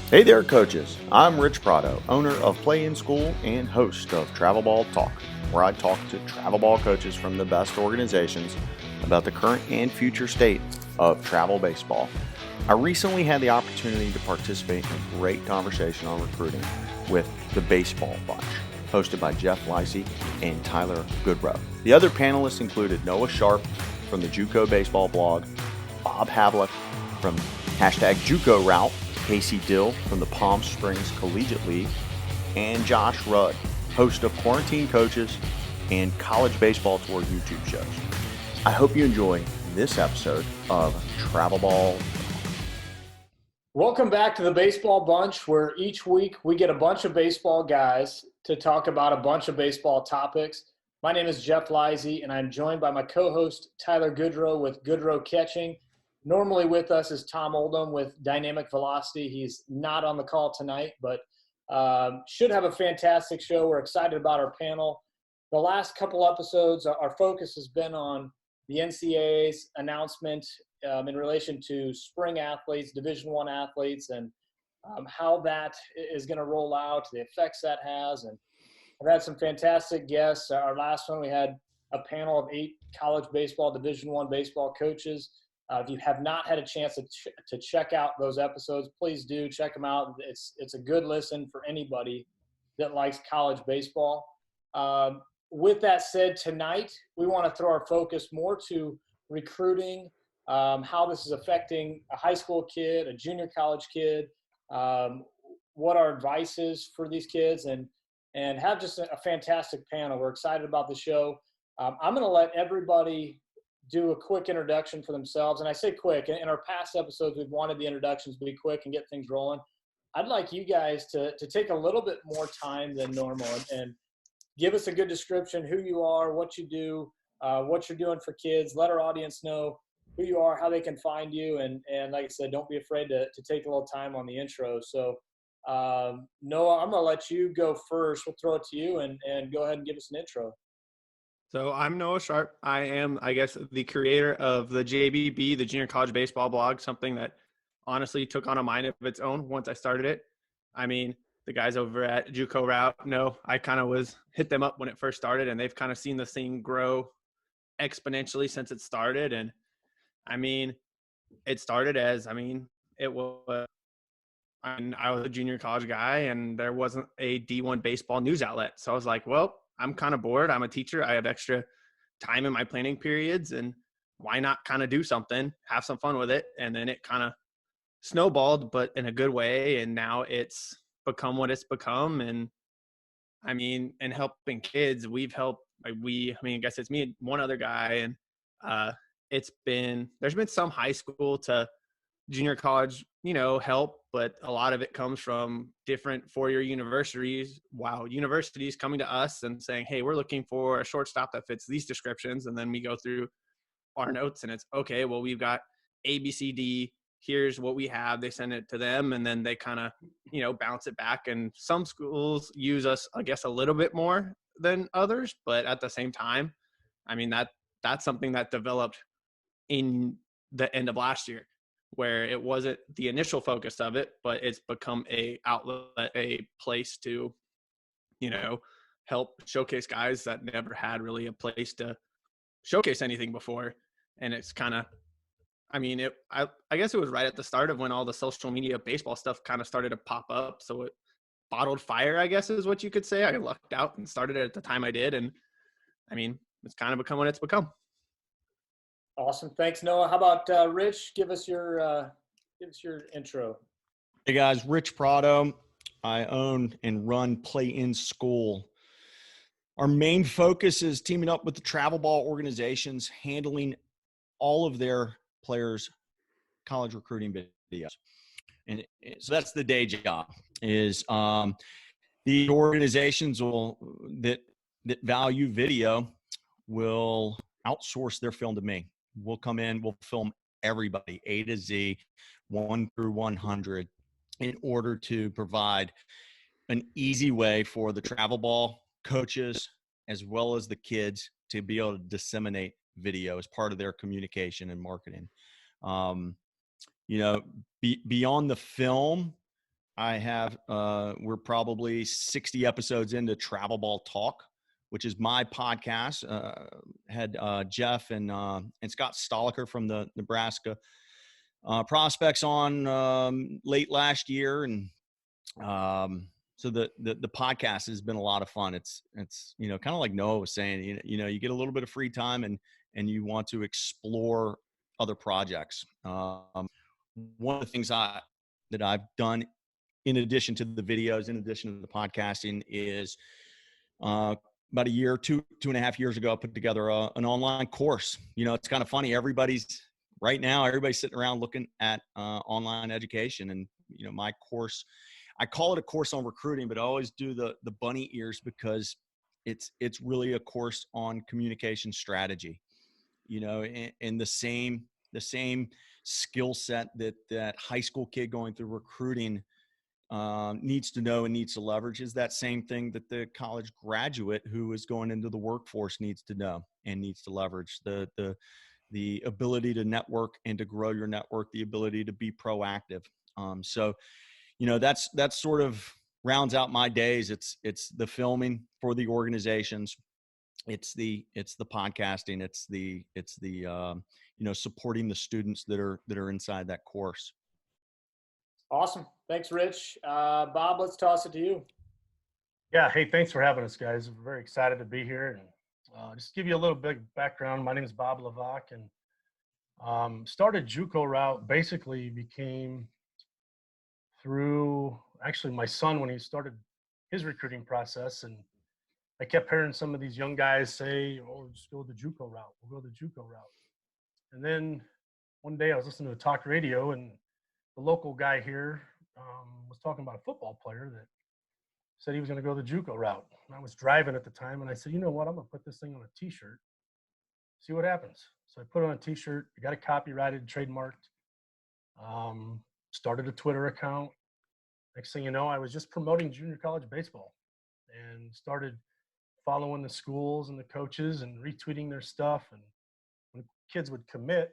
Hey there, coaches. I'm Rich Prado, owner of Play in School and host of Travel Ball Talk, where I talk to travel ball coaches from the best organizations about the current and future state of travel baseball. I recently had the opportunity to participate in a great conversation on recruiting with the Baseball Bunch, hosted by Jeff Lacey and Tyler Goodrow. The other panelists included Noah Sharp from the JUCO Baseball blog, Bob Havlick from #JUCO Route, Casey Dill from the Palm Springs Collegiate League, and Josh Rudd, host of Quarantine Coaches and College Baseball Tour YouTube shows. I hope you enjoy this episode of Travel Ball. Welcome back to the Baseball Bunch, where each week we get a bunch of baseball guys to talk about a bunch of baseball topics. My name is Jeff Lacey, and I'm joined by my co-host Tyler Goodrow with Goodrow Catching. Normally with us is Tom Oldham with Dynamic Velocity. He's not on the call tonight, but should have a fantastic show. We're excited about our panel. The last couple episodes, our focus has been on the NCAA's announcement in relation to spring athletes, Division I athletes, and how that is going to roll out, the effects that has. And I've had some fantastic guests. Our last one, we had a panel of 8 college baseball, Division I baseball coaches. If you have not had a chance to check out those episodes, please do check them out. It's a good listen for anybody that likes college baseball. With that said, tonight we want to throw our focus more to recruiting, how this is affecting a high school kid, a junior college kid, what our advice is for these kids, and have just a fantastic panel. We're excited about the show. I'm going to let everybody do a quick introduction for themselves. And I say quick. In our past episodes, we've wanted the introductions to be quick and get things rolling. I'd like you guys to take a little bit more time than normal and give us a good description, who you are, what you do, what you're doing for kids. Let our audience know who you are, how they can find you. And like I said, don't be afraid to take a little time on the intro. So Noah, I'm going to let you go first. We'll throw it to you and go ahead and give us an intro. So I'm Noah Sharp. I am, I guess, the creator of the JBB, the Junior College Baseball blog, something that honestly took on a mind of its own once I started it. I mean, the guys over at JUCO Route know I kind of hit them up when it first started, and they've kind of seen this thing grow exponentially since it started. And I mean, it started as, it was, I was a junior college guy, and there wasn't a D1 baseball news outlet. So I was like, well, I'm kind of bored. I'm a teacher. I have extra time in my planning periods, and why not kind of do something, have some fun with it? And then it kind of snowballed, but in a good way. And now it's become what it's become. And I mean, in helping kids, we've helped, I guess it's me and one other guy. And there's been some high school to junior college, help, but a lot of it comes from different four-year universities. Wow, universities coming to us and saying, hey, we're looking for a shortstop that fits these descriptions. And then we go through our notes and it's okay, well, we've got ABCD, here's what we have. They send it to them, and then they kind of, bounce it back. And some schools use us, I guess, a little bit more than others, but at the same time, that's something that developed in the end of last year, where it wasn't the initial focus of it, but it's become a outlet, a place to, help showcase guys that never had really a place to showcase anything before. And it's kind of, I guess it was right at the start of when all the social media baseball stuff kind of started to pop up. So it bottled fire, I guess is what you could say. I lucked out and started it at the time I did. And it's kind of become what it's become. Awesome. Thanks, Noah. How about Rich? Give us your intro. Hey guys, Rich Prado. I own and run Play in School. Our main focus is teaming up with the travel ball organizations, handling all of their players' college recruiting videos. And so that's the day job is the organizations that value video will outsource their film to me. We'll come in, we'll film everybody A to Z, 1 through 100, in order to provide an easy way for the travel ball coaches as well as the kids to be able to disseminate video as part of their communication and marketing. Beyond the film, I have, we're probably 60 episodes into Travel Ball Talk, which is my podcast. Had Jeff and Scott Stoliker from the Nebraska prospects on late last year, and so the podcast has been a lot of fun. It's kind of like Noah was saying, you get a little bit of free time and you want to explore other projects. One of the things that I've done in addition to the videos, in addition to the podcasting, is about a year, two and a half years ago, I put together an online course. It's kind of funny. Everybody's sitting around looking at online education, and my course, I call it a course on recruiting, but I always do the bunny ears because it's really a course on communication strategy. And the same skill set that high school kid going through recruiting needs to know and needs to leverage is that same thing that the college graduate who is going into the workforce needs to know and needs to leverage. The ability to network and to grow your network, the ability to be proactive. So that's sort of rounds out my days. It's the filming for the organizations. It's the podcasting. It's the supporting the students that are inside that course. Awesome. Thanks, Rich. Bob, let's toss it to you. Yeah. Hey, thanks for having us, guys. We're very excited to be here. And just to give you a little bit of background, my name is Bob Levac, and started JUCO route basically became through actually my son when he started his recruiting process. And I kept hearing some of these young guys say, "Oh, just go the JUCO route. We'll go the JUCO route." And then one day I was listening to talk radio, and the local guy here was talking about a football player that said he was going to go the JUCO route. And I was driving at the time, and I said, "You know what? I'm going to put this thing on a T-shirt, see what happens." So I put it on a T-shirt. I got it copyrighted, trademarked. Started a Twitter account. Next thing you know, I was just promoting junior college baseball and started following the schools and the coaches and retweeting their stuff. And when kids would commit,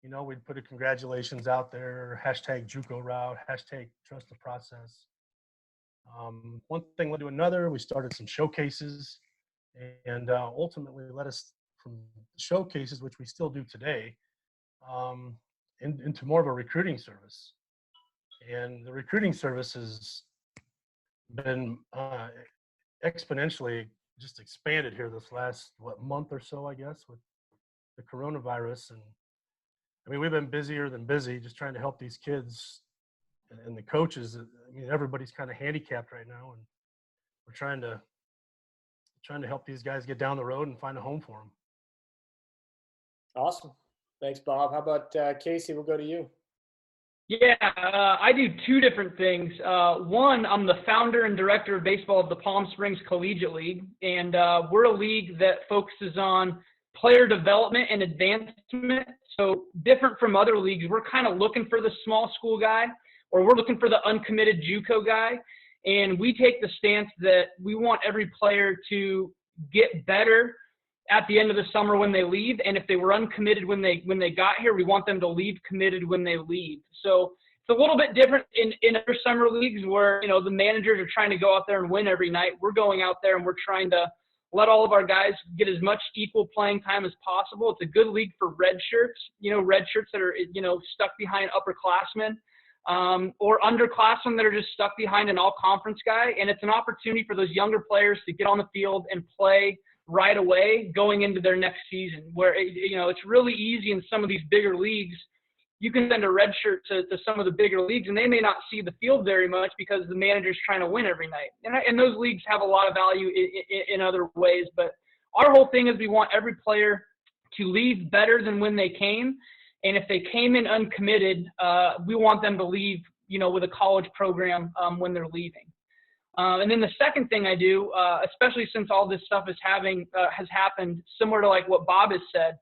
we'd put a congratulations out there, hashtag JUCO route, hashtag trust the process. One thing led to another. We started some showcases, and ultimately led us from showcases, which we still do today, into more of a recruiting service. And the recruiting service has been exponentially just expanded here this last month or so, I guess, with the coronavirus. And I mean, we've been busier than busy just trying to help these kids and the coaches. I mean, everybody's kind of handicapped right now, and we're trying to help these guys get down the road and find a home for them. Awesome. Thanks, Bob. How about Casey? We'll go to you. Yeah, I do two different things. One, I'm the founder and director of baseball of the Palm Springs Collegiate League, and we're a league that focuses on player development and advancement. So different from other leagues, we're kind of looking for the small school guy, or we're looking for the uncommitted JUCO guy, and we take the stance that we want every player to get better at the end of the summer when they leave. And if they were uncommitted when they got here, we want them to leave committed when they leave. So it's a little bit different in other summer leagues where, the managers are trying to go out there and win every night. We're going out there and we're trying to let all of our guys get as much equal playing time as possible. It's a good league for red shirts that are, stuck behind upperclassmen, or underclassmen that are just stuck behind an all-conference guy. And it's an opportunity for those younger players to get on the field and play right away going into their next season, where, it's really easy in some of these bigger leagues. You can send a red shirt to some of the bigger leagues, and they may not see the field very much because the manager's trying to win every night. And those leagues have a lot of value in other ways. But our whole thing is we want every player to leave better than when they came. And if they came in uncommitted, we want them to leave, with a college program when they're leaving. And then the second thing I do, especially since all this stuff has happened, similar to like what Bob has said,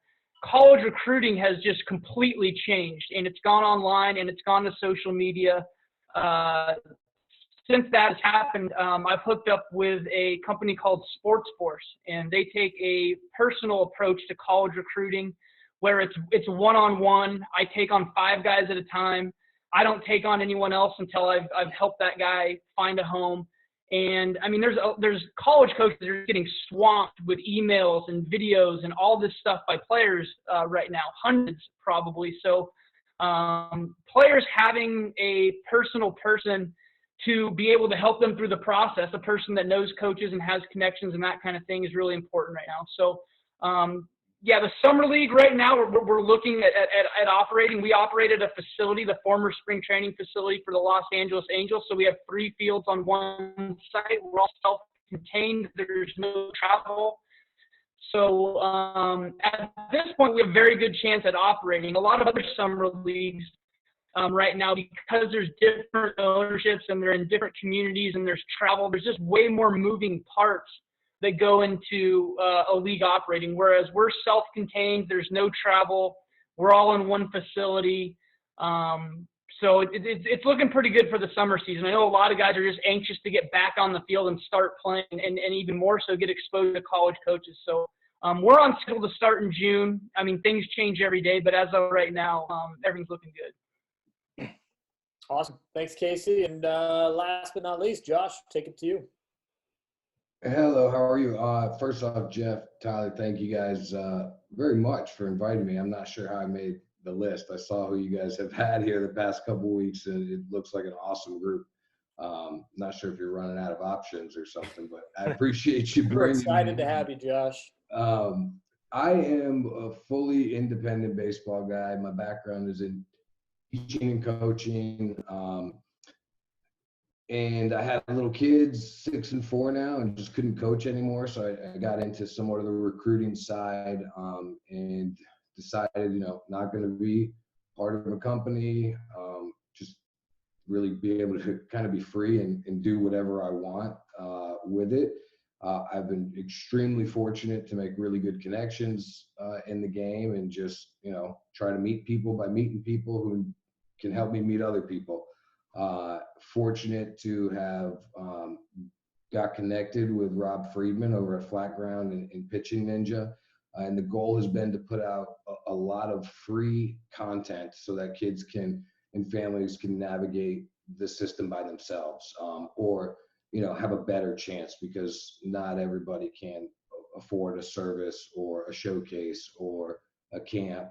college recruiting has just completely changed, and it's gone online and it's gone to social media. Since that has happened, I've hooked up with a company called Sports Force, and they take a personal approach to college recruiting, where it's one-on-one. I take on 5 guys at a time. I don't take on anyone else until I've helped that guy find a home. And I mean, there's college coaches that are getting swamped with emails and videos and all this stuff by players right now, hundreds probably. So players having a personal person to be able to help them through the process, a person that knows coaches and has connections and that kind of thing, is really important right now. So yeah, the summer league right now, we're looking at operating. We operated a facility, the former spring training facility for the Los Angeles Angels. So we have 3 fields on one site. We're all self-contained. There's no travel. So at this point, we have a very good chance at operating. A lot of other summer leagues right now, because there's different ownerships and they're in different communities and there's travel, there's just way more moving parts that go into a league operating, whereas we're self-contained, there's no travel, we're all in one facility. So it's looking pretty good for the summer season. I know a lot of guys are just anxious to get back on the field and start playing, and even more so get exposed to college coaches. So we're on schedule to start in June. I mean, things change every day, but as of right now, everything's looking good. Awesome. Thanks, Casey. And last but not least, Josh, take it to you. Hello, how are you? First off, Jeff, Tyler, thank you guys very much for inviting me. I'm not sure how I made the list. I saw who you guys have had here the past couple of weeks, and it looks like an awesome group. Not sure if you're running out of options or something, but I appreciate you bringing We're excited me. to have you, Josh. I am a fully independent baseball guy. My background is in teaching and coaching. And I had little kids, 6 and 4 now, and just couldn't coach anymore. So I got into somewhat of the recruiting side and decided, not going to be part of a company, just really be able to kind of be free and do whatever I want with it. I've been extremely fortunate to make really good connections in the game and just, try to meet people by meeting people who can help me meet other people. Fortunate to have got connected with Rob Friedman over at Flat Ground and Pitching Ninja. And the goal has been to put out a lot of free content so that kids and families can navigate the system by themselves, or, have a better chance, because not everybody can afford a service or a showcase or a camp.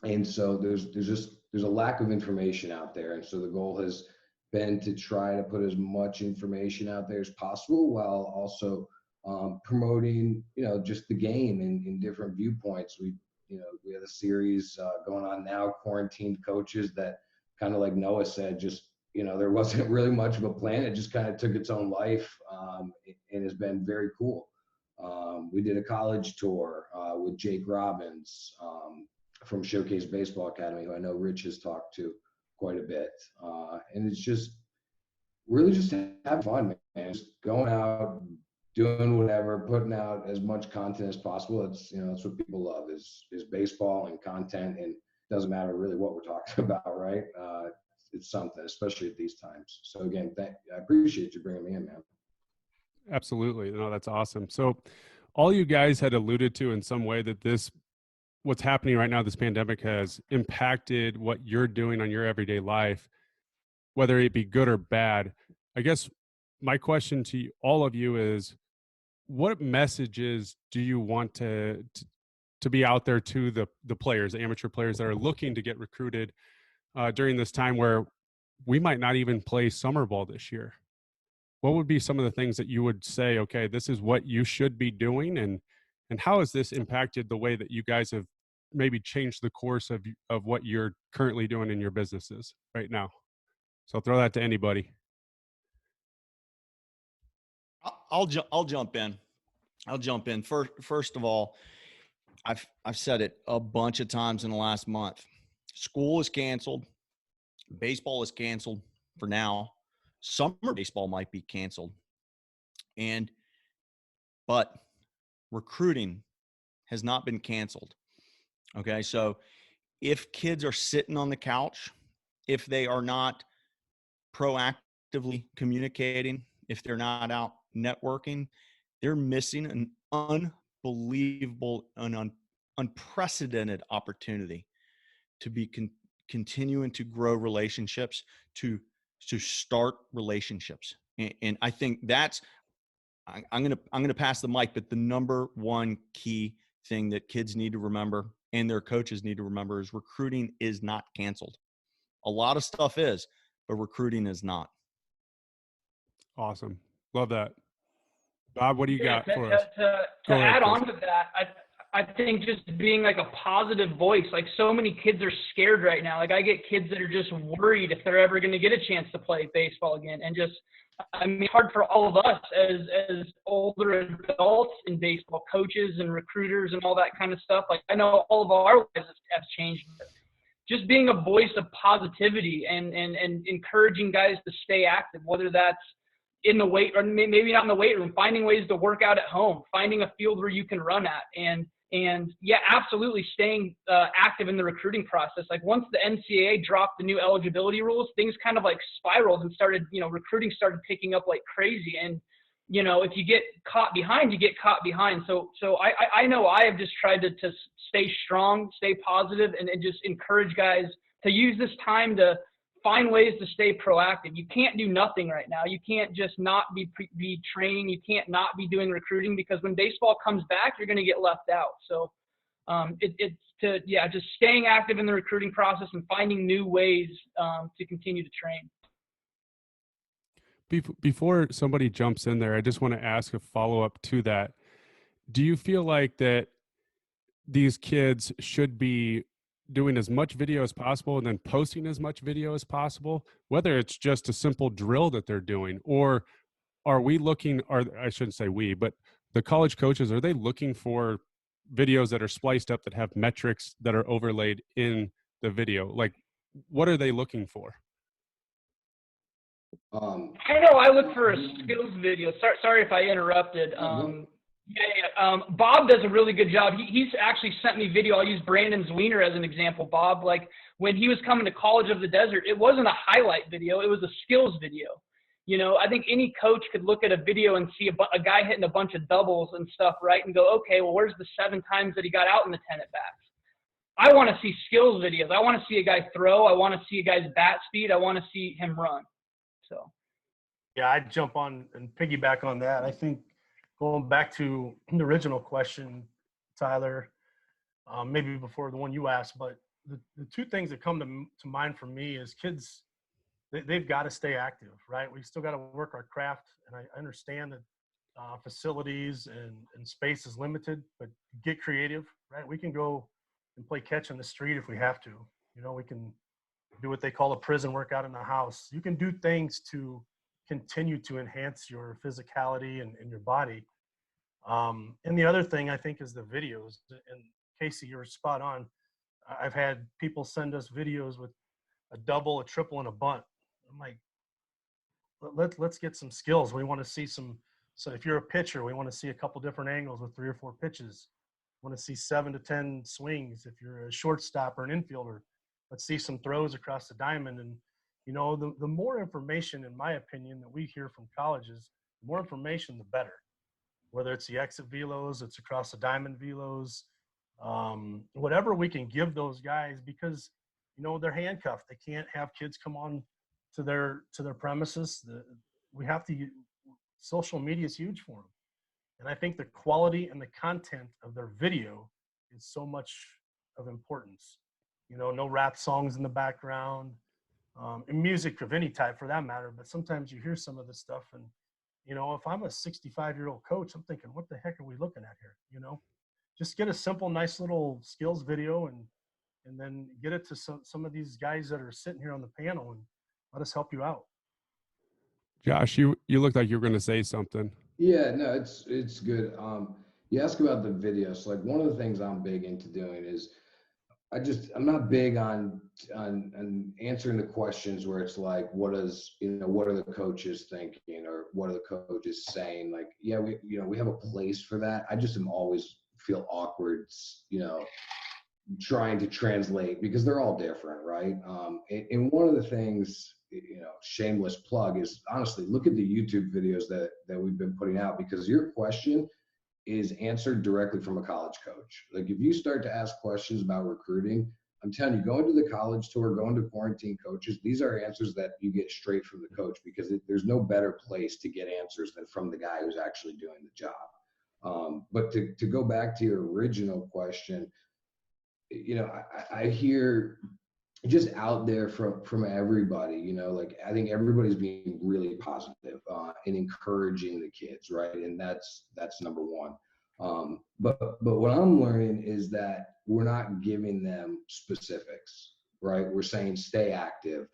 And so there's a lack of information out there. And so the goal has been to try to put as much information out there as possible, while also promoting, just the game in different viewpoints. We have a series going on now, Quarantined Coaches, that kind of like Noah said, just, there wasn't really much of a plan. It just kind of took its own life and has been very cool. We did a college tour with Jake Robbins from Showcase Baseball Academy, who I know Rich has talked to quite a bit. And it's just really just having fun, man. Just going out, doing whatever, putting out as much content as possible. It's, that's what people love is baseball and content, and it doesn't matter really what we're talking about, right? It's something, especially at these times. So again, I appreciate you bringing me in, man. Absolutely. No, that's awesome. So all you guys had alluded to in some way that what's happening right now, this pandemic has impacted what you're doing on your everyday life, whether it be good or bad. I guess my question to all of you is, what messages do you want to be out there to the players, the amateur players that are looking to get recruited during this time where we might not even play summer ball this year? What would be some of the things that you would say, okay, this is what you should be doing, and how has this impacted the way that you guys have maybe changed the course of what you're currently doing in your businesses right now? So I'll throw that to anybody. I'll jump in. First of all, I've said it a bunch of times in the last month. School is canceled. Baseball is canceled for now. Summer baseball might be canceled. But recruiting has not been canceled. Okay, so if kids are sitting on the couch, if they are not proactively communicating, if they're not out networking, they're missing an unbelievable and unprecedented opportunity to be continuing to grow relationships, to start relationships. And I think that's, I'm gonna pass the mic, but the number one key thing that kids need to remember and their coaches need to remember is recruiting is not canceled. A lot of stuff is, but recruiting is not. Awesome. Love that. Bob, what do you got to, for us? to Go ahead, add please. on to that, I think just being like a positive voice, like so many kids are scared right now. Like I get kids that are just worried if they're ever going to get a chance to play baseball again. And just, I mean, it's hard for all of us as older adults in baseball, coaches and recruiters and all that kind of stuff. Like I know all of our lives have changed. But just being a voice of positivity and encouraging guys to stay active, whether that's in the weight or maybe not in the weight room, finding ways to work out at home, finding a field where you can run at, and yeah, absolutely staying active in the recruiting process. Like once the NCAA dropped the new eligibility rules, things kind of like spiraled and started, recruiting started picking up like crazy. And, if you get caught behind, you get caught behind. So I know I have just tried to stay strong, stay positive, and just encourage guys to use this time to find ways to stay proactive. You can't do nothing right now. You can't just not be training. You can't not be doing recruiting, because when baseball comes back, you're going to get left out. So just staying active in the recruiting process and finding new ways to continue to train. Before somebody jumps in there, I just want to ask a follow-up to that. Do you feel like that these kids should be doing as much video as possible and then posting as much video as possible, whether it's just a simple drill that they're doing, or are we looking, or I shouldn't say we, but the college coaches, are they looking for videos that are spliced up that have metrics that are overlaid in the video? Like, what are they looking for? I know I look for a skills video. Sorry if I interrupted. Bob does a really good job. He's actually sent me video. I'll use Brandon Zwiener as an example. Bob, like when he was coming to College of the Desert, it wasn't a highlight video. It was a skills video. I think any coach could look at a video and see a guy hitting a bunch of doubles and stuff, right? And go, okay, well, where's the 7 times that he got out in the 10 at bats? I want to see skills videos. I want to see a guy throw. I want to see a guy's bat speed. I want to see him run. So. Yeah, I'd jump on and piggyback on that. I think going back to the original question, Tyler, maybe before the one you asked, but the two things that come to mind for me is kids, they've got to stay active, right? We still got to work our craft, and I understand that facilities and space is limited, but get creative, right? We can go and play catch in the street if we have to. We can do what they call a prison workout in the house. You can do things to continue to enhance your physicality and your body. And the other thing I think is the videos. And Casey, you're spot on. I've had people send us videos with a double, a triple, and a bunt. I'm like, let's get some skills. We want to see some. So if you're a pitcher, we want to see a couple different angles with 3 or 4 pitches. We want to see 7 to 10 swings. If you're a shortstop or an infielder, let's see some throws across the diamond. And the more information, in my opinion, that we hear from colleges, the more information, the better. Whether it's the exit velos, it's across the diamond velos, whatever we can give those guys, because they're handcuffed. They can't have kids come on to their premises. We have to. Social media is huge for them, and I think the quality and the content of their video is so much of importance. No rap songs in the background, and music of any type for that matter. But sometimes you hear some of this stuff, and if I'm a 65-year-old coach, I'm thinking, what the heck are we looking at here? Just get a simple, nice little skills video and then get it to some of these guys that are sitting here on the panel and let us help you out. Josh, you looked like you were going to say something. Yeah, no, it's good. You ask about the videos. Like one of the things I'm big into doing is I'm not big on answering the questions where it's like, what are the coaches thinking, or what are the coaches saying? Like, yeah, we have a place for that. I just am always feel awkward, trying to translate, because they're all different, right? And one of the things, shameless plug, is honestly look at the YouTube videos that we've been putting out, because your question is answered directly from a college coach. Like if you start to ask questions about recruiting, I'm telling you, going to the college tour, going to quarantine coaches, these are answers that you get straight from the coach, because there's no better place to get answers than from the guy who's actually doing the job. But to go back to your original question, you know, I hear just out there from everybody, you know, like I think everybody's being really positive and encouraging the kids, right? And that's number one. But what I'm learning is that we're not giving them specifics, right? We're saying stay active.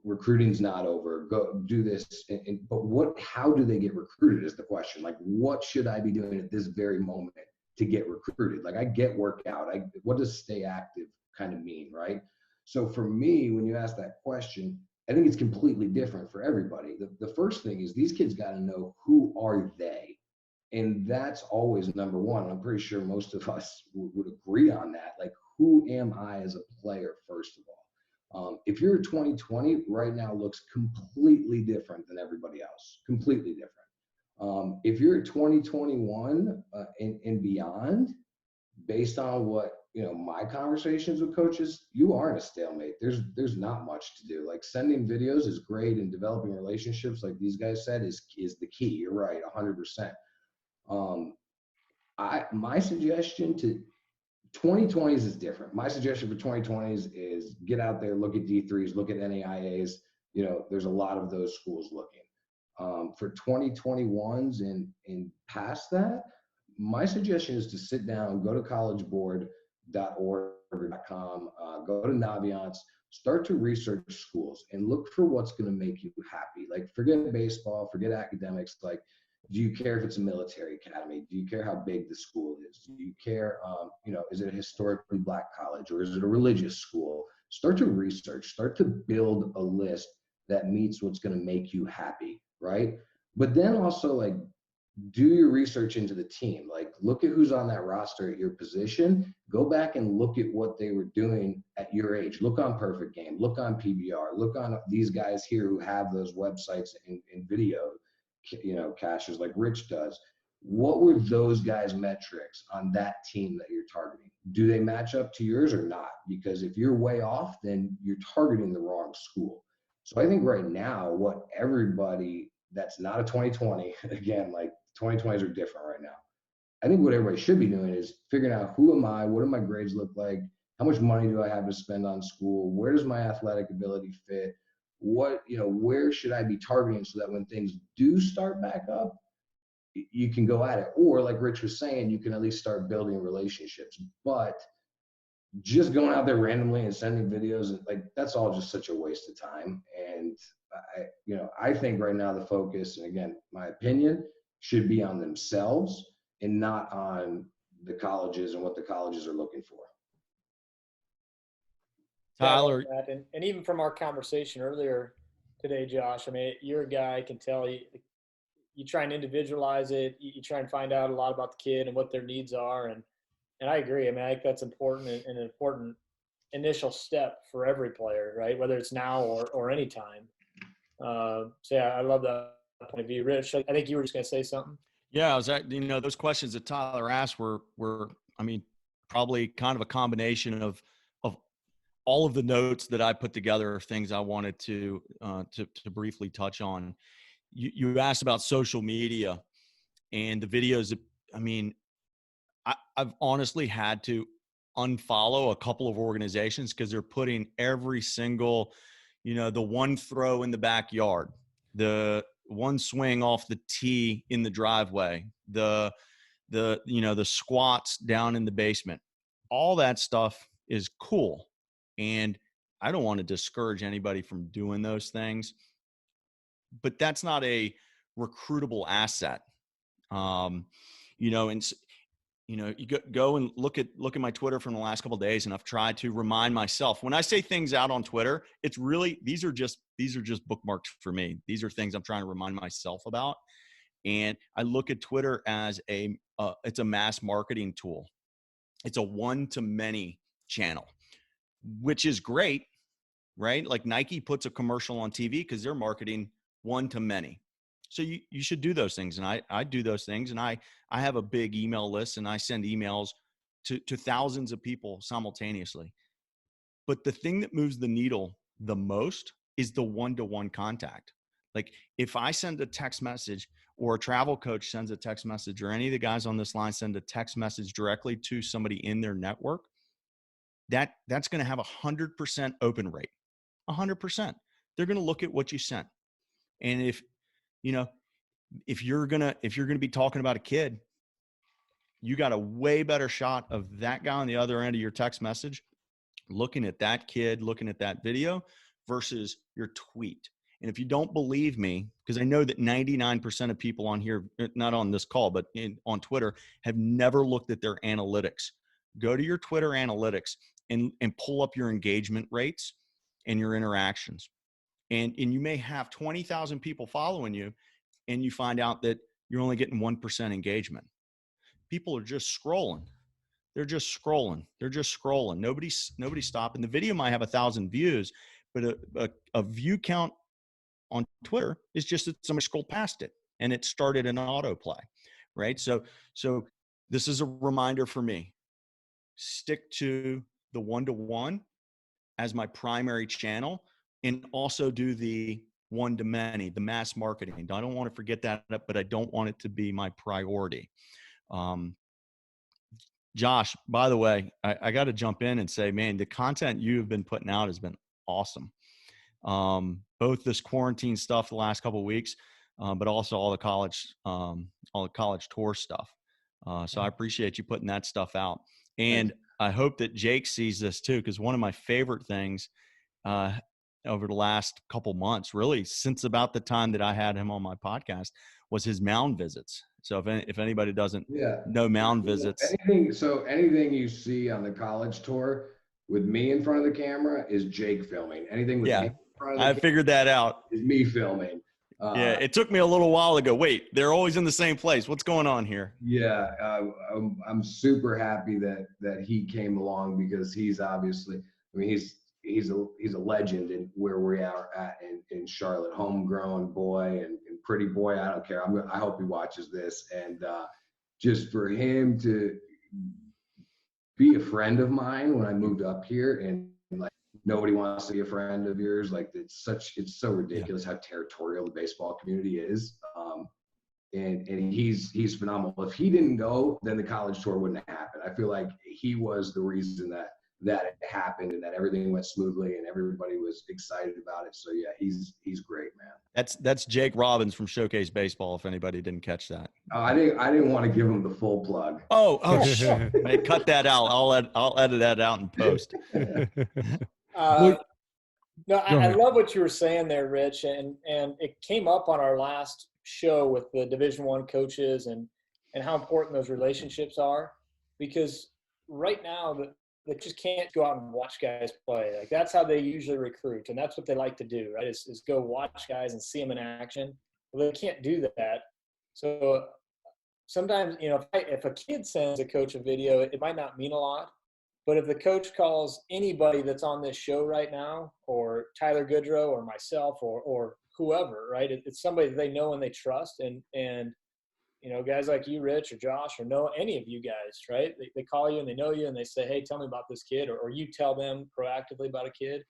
Recruiting's not over. Go do this. But how do they get recruited is the question. Like, what should I be doing at this very moment to get recruited? Like, I get workout. What does stay active kind of mean, right? So for me, when you ask that question, I think it's completely different for everybody. The first thing is these kids got to know, who are they? And that's always number one. I'm pretty sure most of us would agree on that. Like, who am I as a player, first of all? If you're 2020, right now looks completely different than everybody else, completely different. If you're 2021 and beyond, based on what, you know, my conversations with coaches, you are in a stalemate. There's not much to do. Like, sending videos is great, and developing relationships, like these guys said, is the key. You're right, 100%. My suggestion to 2020s is different. My suggestion for 2020s is get out there, look at D3s, look at NAIAs. You know, there's a lot of those schools looking. For 2021s and past that, my suggestion is to sit down, go to collegeboard.org.com, go to Naviance, start to research schools and look for what's going to make you happy. Like, forget baseball, forget academics. Like, do you care if it's a military academy? Do you care how big the school is? Do you care, you know, is it a historically Black college, or is it a religious school? Start to research, start to build a list that meets what's going to make you happy, right? But then also, like, do your research into the team. Like, look at who's on that roster at your position. Go back and look at what they were doing at your age. Look on Perfect Game, look on PBR, look on these guys here who have those websites and video, you know, caches like Rich does. What were those guys' metrics on that team that you're targeting? Do they match up to yours or not? Because if you're way off, then you're targeting the wrong school. So I think right now, what everybody that's not a 2020, again, like 2020s are different right now. I think what everybody should be doing is figuring out, who am I? What do my grades look like? How much money do I have to spend on school? Where does my athletic ability fit? What, you know, where should I be targeting so that when things do start back up, you can go at it? Or like Rich was saying, you can at least start building relationships. But just going out there randomly and sending videos, like, that's all just such a waste of time. And I think right now the focus, and again, my opinion, should be on themselves and not on the colleges and what the colleges are looking for. Tyler, and even from our conversation earlier today, Josh, I mean, you're a guy, I can tell you try and individualize it. You try and find out a lot about the kid and what their needs are. And I agree. I mean, I think that's important and an important initial step for every player, right? Whether it's now or any time. So yeah, I love that point of view. Rich, I think you were just going to say something. Yeah, I was those questions that Tyler asked were, I mean, probably kind of a combination of all of the notes that I put together of things I wanted to briefly touch on. You asked about social media and the videos. I mean, I've honestly had to unfollow a couple of organizations because they're putting every single, the one throw in the backyard, the one swing off the tee in the driveway, the squats down in the basement. All that stuff is cool. And I don't want to discourage anybody from doing those things, but that's not a recruitable asset. You go and look at my Twitter from the last couple of days, and I've tried to remind myself when I say things out on Twitter, it's really, these are just bookmarks for me. These are things I'm trying to remind myself about. And I look at Twitter as it's a mass marketing tool. It's a one-to-many channel, which is great, right? Like Nike puts a commercial on TV because they're marketing one-to-many. So you should do those things. And I do those things. And I have a big email list, and I send emails to thousands of people simultaneously. But the thing that moves the needle the most is the one-to-one contact. Like if I send a text message, or a travel coach sends a text message, or any of the guys on this line send a text message directly to somebody in their network, that's going to have 100% open rate. 100%. They're going to look at what you sent. And if you're going to be talking about a kid, you got a way better shot of that guy on the other end of your text message looking at that kid, looking at that video versus your tweet. And if you don't believe me, because I know that 99% of people on here, not on this call, but on Twitter, have never looked at their analytics. Go to your Twitter analytics and pull up your engagement rates and your interactions. And you may have 20,000 people following you, and you find out that you're only getting 1% engagement. People are just scrolling. They're just scrolling. Nobody's stopping. The video might have 1,000 views, but a view count on Twitter is just that somebody scrolled past it and it started an autoplay, right? So this is a reminder for me. Stick to the one-to-one as my primary channel, and also do the one-to-many, the mass marketing. I don't want to forget that, but I don't want it to be my priority. Josh, by the way, I got to jump in and say, man, the content you have been putting out has been awesome. Both this quarantine stuff the last couple of weeks, but also all the college tour stuff. So I appreciate you putting that stuff out. And I hope that Jake sees this too, because one of my favorite things over the last couple months, really since about the time that I had him on my podcast, was his mound visits. So if anybody doesn't know mound visits, anything you see on the college tour with me in front of the camera is Jake filming. Anything with me in front of the camera figured that out. Is me filming. It took me a little while to go, wait, they're always in the same place. What's going on here? Yeah, I'm super happy that he came along, because he's obviously, I mean, he's a legend in where we are at in Charlotte, homegrown boy and pretty boy. I don't care. I hope he watches this, and just for him to be a friend of mine when I moved up here, and like nobody wants to be a friend of yours. Like it's so ridiculous how territorial the baseball community is. And he's phenomenal. If he didn't go, then the college tour wouldn't happen. I feel like he was the reason that it happened and that everything went smoothly and everybody was excited about it. So yeah, he's great, man. That's Jake Robbins from Showcase Baseball, if anybody didn't catch that. I didn't want to give him the full plug. Oh, man, cut that out. I'll edit that out in post. No, I love what you were saying there, Rich, and it came up on our last show with the Division I coaches and how important those relationships are, because right now they just can't go out and watch guys play. Like that's how they usually recruit, and that's what they like to do, right? Is go watch guys and see them in action. Well, they can't do that. So sometimes, if a kid sends a coach a video, it might not mean a lot. But if the coach calls anybody that's on this show right now, or Tyler Goodrow or myself or whoever, right? It's somebody that they know and they trust. And guys like you, Rich, or Josh, or know any of you guys, right? They call you and they know you and they say, hey, tell me about this kid, or you tell them proactively about a kid.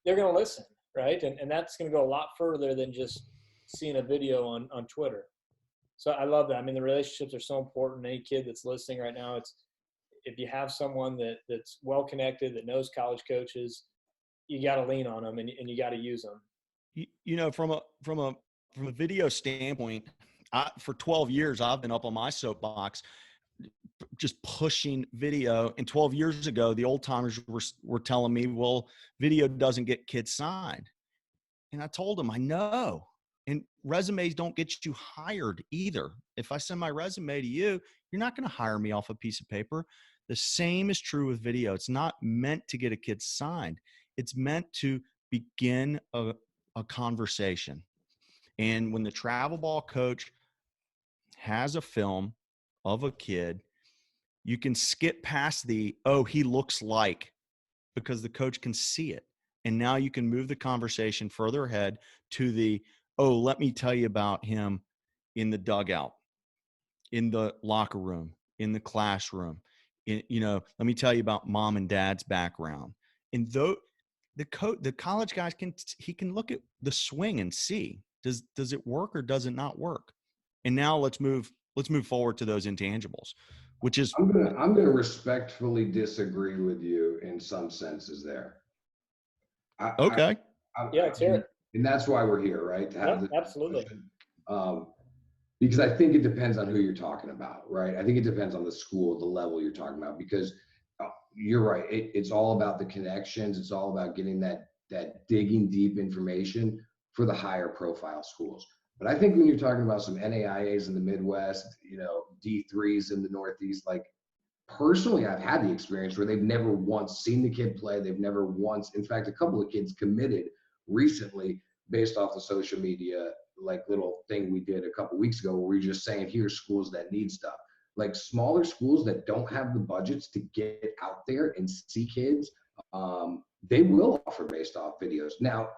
They're going to listen, right? And that's going to go a lot further than just seeing a video on Twitter. So I love that. I mean, the relationships are so important. Any kid that's listening right now, if you have someone that's well connected, that knows college coaches, you got to lean on them and you got to use them. From a video standpoint, for 12 years, I've been up on my soapbox, just pushing video. And 12 years ago, the old timers were telling me, well, video doesn't get kids signed. And I told them, I know. And resumes don't get you hired either. If I send my resume to you, you're not going to hire me off a piece of paper. The same is true with video. It's not meant to get a kid signed. It's meant to begin a conversation. And when the travel ball coach has a film of a kid, you can skip past he looks like, because the coach can see it. And now you can move the conversation further ahead to let me tell you about him in the dugout, in the locker room, in the classroom, let me tell you about mom and dad's background. And though the college guys can look at the swing and see, does it work or does it not work? And now let's move forward to those intangibles, which is I'm gonna respectfully disagree with you in some senses there. okay. Yeah, let's hear it. And that's why we're here, right? To have Yep, absolutely. Because I think it depends on who you're talking about, right? I think it depends on the school, the level you're talking about, because you're right. It's all about the connections. It's all about getting that digging deep information for the higher profile schools. But I think when you're talking about some NAIAs in the Midwest, D3s in the Northeast, like personally, I've had the experience where they've never once seen the kid play. They've never once, in fact, a couple of kids committed recently based off the social media, like little thing we did a couple of weeks ago where we were just saying, here's schools that need stuff. Like smaller schools that don't have the budgets to get out there and see kids, they will offer based off videos. Now,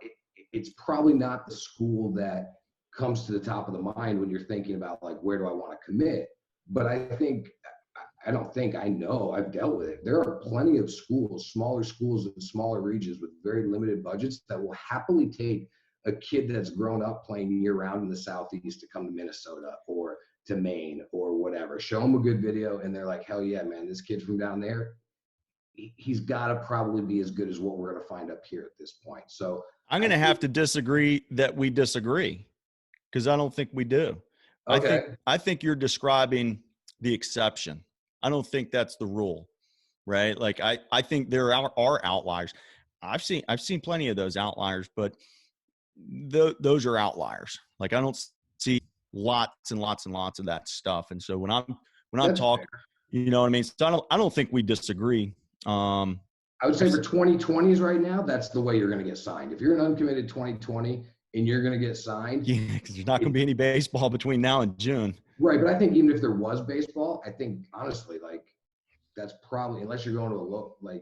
it's probably not the school that comes to the top of the mind when you're thinking about like, where do I want to commit? But I know, I've dealt with it. There are plenty of schools, smaller schools in smaller regions with very limited budgets that will happily take a kid that's grown up playing year round in the Southeast to come to Minnesota or to Maine or whatever. Show them a good video and they're like, hell yeah, man, this kid from down there, he's got to probably be as good as what we're going to find up here at this point. So I'm going to have to disagree that we disagree, because I don't think we do. Okay. I think you're describing the exception. I don't think that's the rule, right? Like I think there are outliers. I've seen plenty of those outliers, but those are outliers. Like I don't see lots and lots and lots of that stuff. And so when I'm talking, you know what I mean? So I don't think we disagree. I would say for 2020s right now, that's the way you're going to get signed. If you're an uncommitted 2020 and you're going to get signed. Yeah, because there's not going to be any baseball between now and June. Right. But I think even if there was baseball, I think honestly, like that's probably, unless you're going to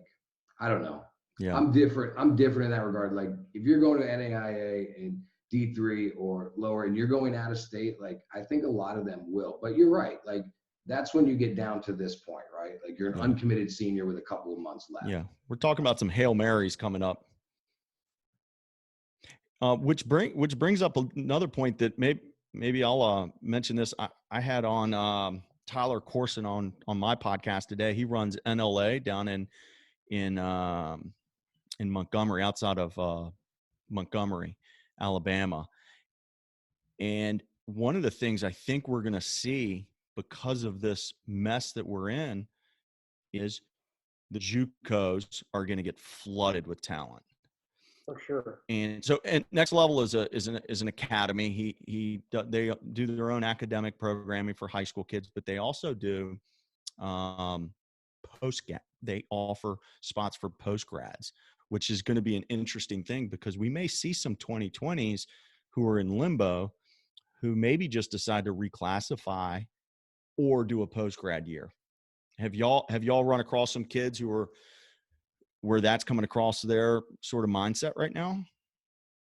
I don't know. Yeah. I'm different in that regard. Like if you're going to NAIA and D3 or lower and you're going out of state, like I think a lot of them will. But you're right. Like that's when you get down to this point, right? Like you're an uncommitted senior with a couple of months left. Yeah. We're talking about some Hail Marys coming up. Which brings up another point that maybe I'll mention this. I had on Tyler Corson on my podcast today. He runs NLA down in Montgomery, outside of Montgomery, Alabama. And one of the things I think we're going to see because of this mess that we're in is the JUCOs are going to get flooded with talent. For sure. And so, and Next Level is an academy. They do their own academic programming for high school kids, but they also do they offer spots for postgrads, which is going to be an interesting thing because we may see some 2020s who are in limbo, who maybe just decide to reclassify or do a postgrad year. Have y'all run across some kids where that's coming across their sort of mindset right now?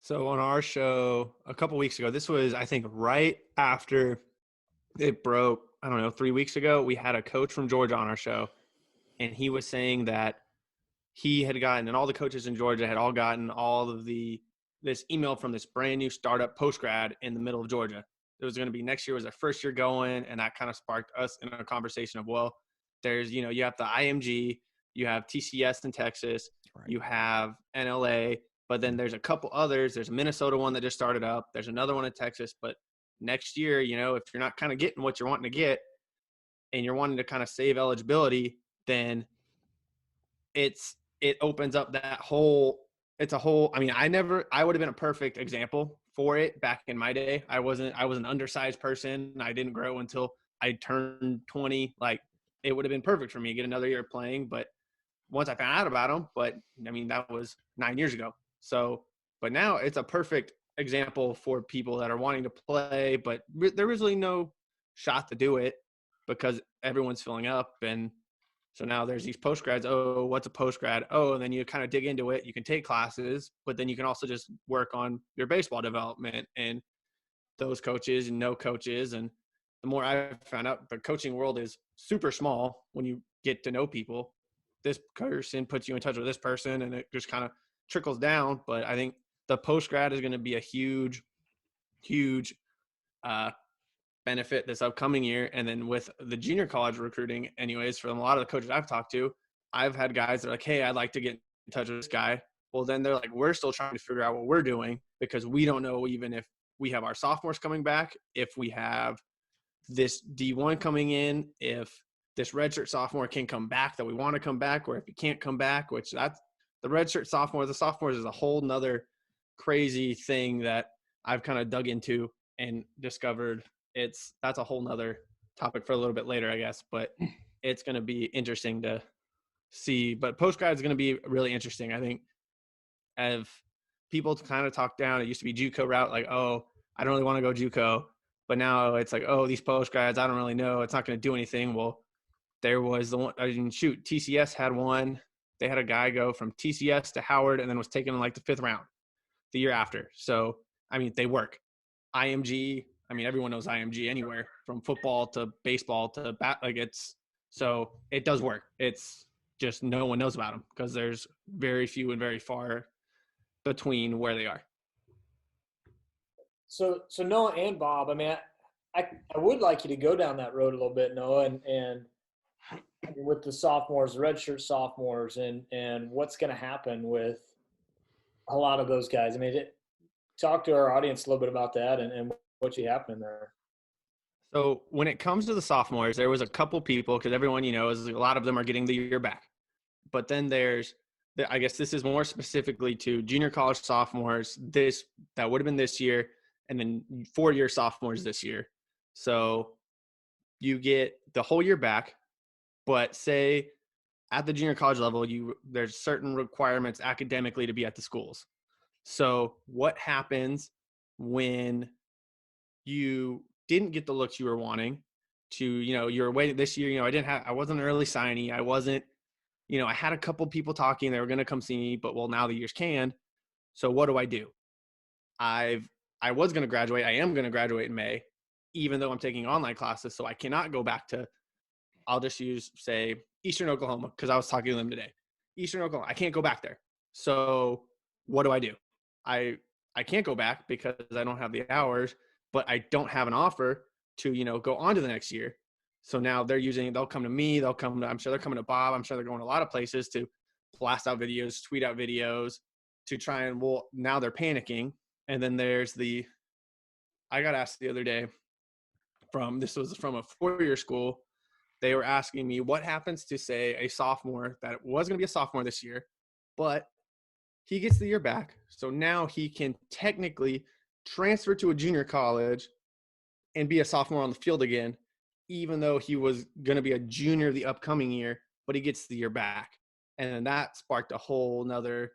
So on our show a couple weeks ago, this was, I think, right after it broke, I don't know, 3 weeks ago, we had a coach from Georgia on our show, and he was saying that he had gotten, and all the coaches in Georgia had all gotten all of this email from this brand new startup postgrad in the middle of Georgia. It was going to be next year was their first year going, and that kind of sparked us in a conversation of, well, there's, you have the IMG, you have TCS in Texas, right. You have NLA, but then there's a couple others. There's a Minnesota one that just started up. There's another one in Texas. But next year, if you're not kind of getting what you're wanting to get and you're wanting to kind of save eligibility, then it opens up that whole – it's a whole – I mean, I would have been a perfect example for it back in my day. I was an undersized person. I didn't grow until I turned 20. Like, it would have been perfect for me to get another year playing. But once I found out about them, but I mean, that was 9 years ago. So, but now it's a perfect example for people that are wanting to play, but there is really no shot to do it because everyone's filling up. And so now there's these postgrads. Oh, what's a postgrad? Oh, and then you kind of dig into it. You can take classes, but then you can also just work on your baseball development and those coaches and no coaches. And the more I've found out, the coaching world is super small when you get to know people. This person puts you in touch with this person, and it just kind of trickles down. But I think the post grad is going to be a huge benefit this upcoming year. And then with the junior college recruiting, anyways, from a lot of the coaches I've talked to, I've had guys that are like, hey, I'd like to get in touch with this guy. Well, then they're like, we're still trying to figure out what we're doing, because we don't know even if we have our sophomores coming back, if we have this D1 coming in, if this redshirt sophomore can come back that we want to come back, or if he can't come back, which that's the redshirt sophomore. The sophomores is a whole nother crazy thing that I've kind of dug into and discovered. That's a whole nother topic for a little bit later, I guess, but it's going to be interesting to see. But post grad is going to be really interesting. I think as people kind of talk down, it used to be JUCO route, like, oh, I don't really want to go JUCO, but now it's like, oh, these post grads, I don't really know, it's not going to do anything. Well, there was the one, I mean, shoot, TCS had one. They had a guy go from TCS to Howard and then was taken in like the 5th round the year after. So, I mean, they work. IMG, I mean, everyone knows IMG anywhere, from football to baseball to so it does work. It's just no one knows about them because there's very few and very far between where they are. So Noah and Bob, I mean, I would like you to go down that road a little bit, Noah, and with the sophomores, redshirt sophomores, and what's going to happen with a lot of those guys. I mean, talk to our audience a little bit about that and what's happening there. So when it comes to the sophomores, there was a couple people, because everyone, is a lot of them are getting the year back. But then I guess this is more specifically to junior college sophomores, that would have been this year, and then 4-year sophomores this year. So you get the whole year back, but say at the junior college level, there's certain requirements academically to be at the schools. So what happens when you didn't get the looks you were wanting to, you're waiting this year, I wasn't an early signee. I wasn't, I had a couple people talking, they were going to come see me, but now the year's canned. So what do I do? I was going to graduate. I am going to graduate in May, even though I'm taking online classes. So I cannot go back to, I'll just use, say, Eastern Oklahoma, because I was talking to them today. Eastern Oklahoma, I can't go back there. So what do? I can't go back because I don't have the hours, but I don't have an offer to, go on to the next year. So now they'll come to me, I'm sure they're coming to Bob. I'm sure they're going to a lot of places to blast out videos, tweet out videos to try and, now they're panicking. And then there's I got asked the other day this was from a 4-year school. They were asking me what happens to, say, a sophomore that was going to be a sophomore this year, but he gets the year back. So now he can technically transfer to a junior college and be a sophomore on the field again, even though he was going to be a junior the upcoming year, but he gets the year back. And then that sparked a whole nother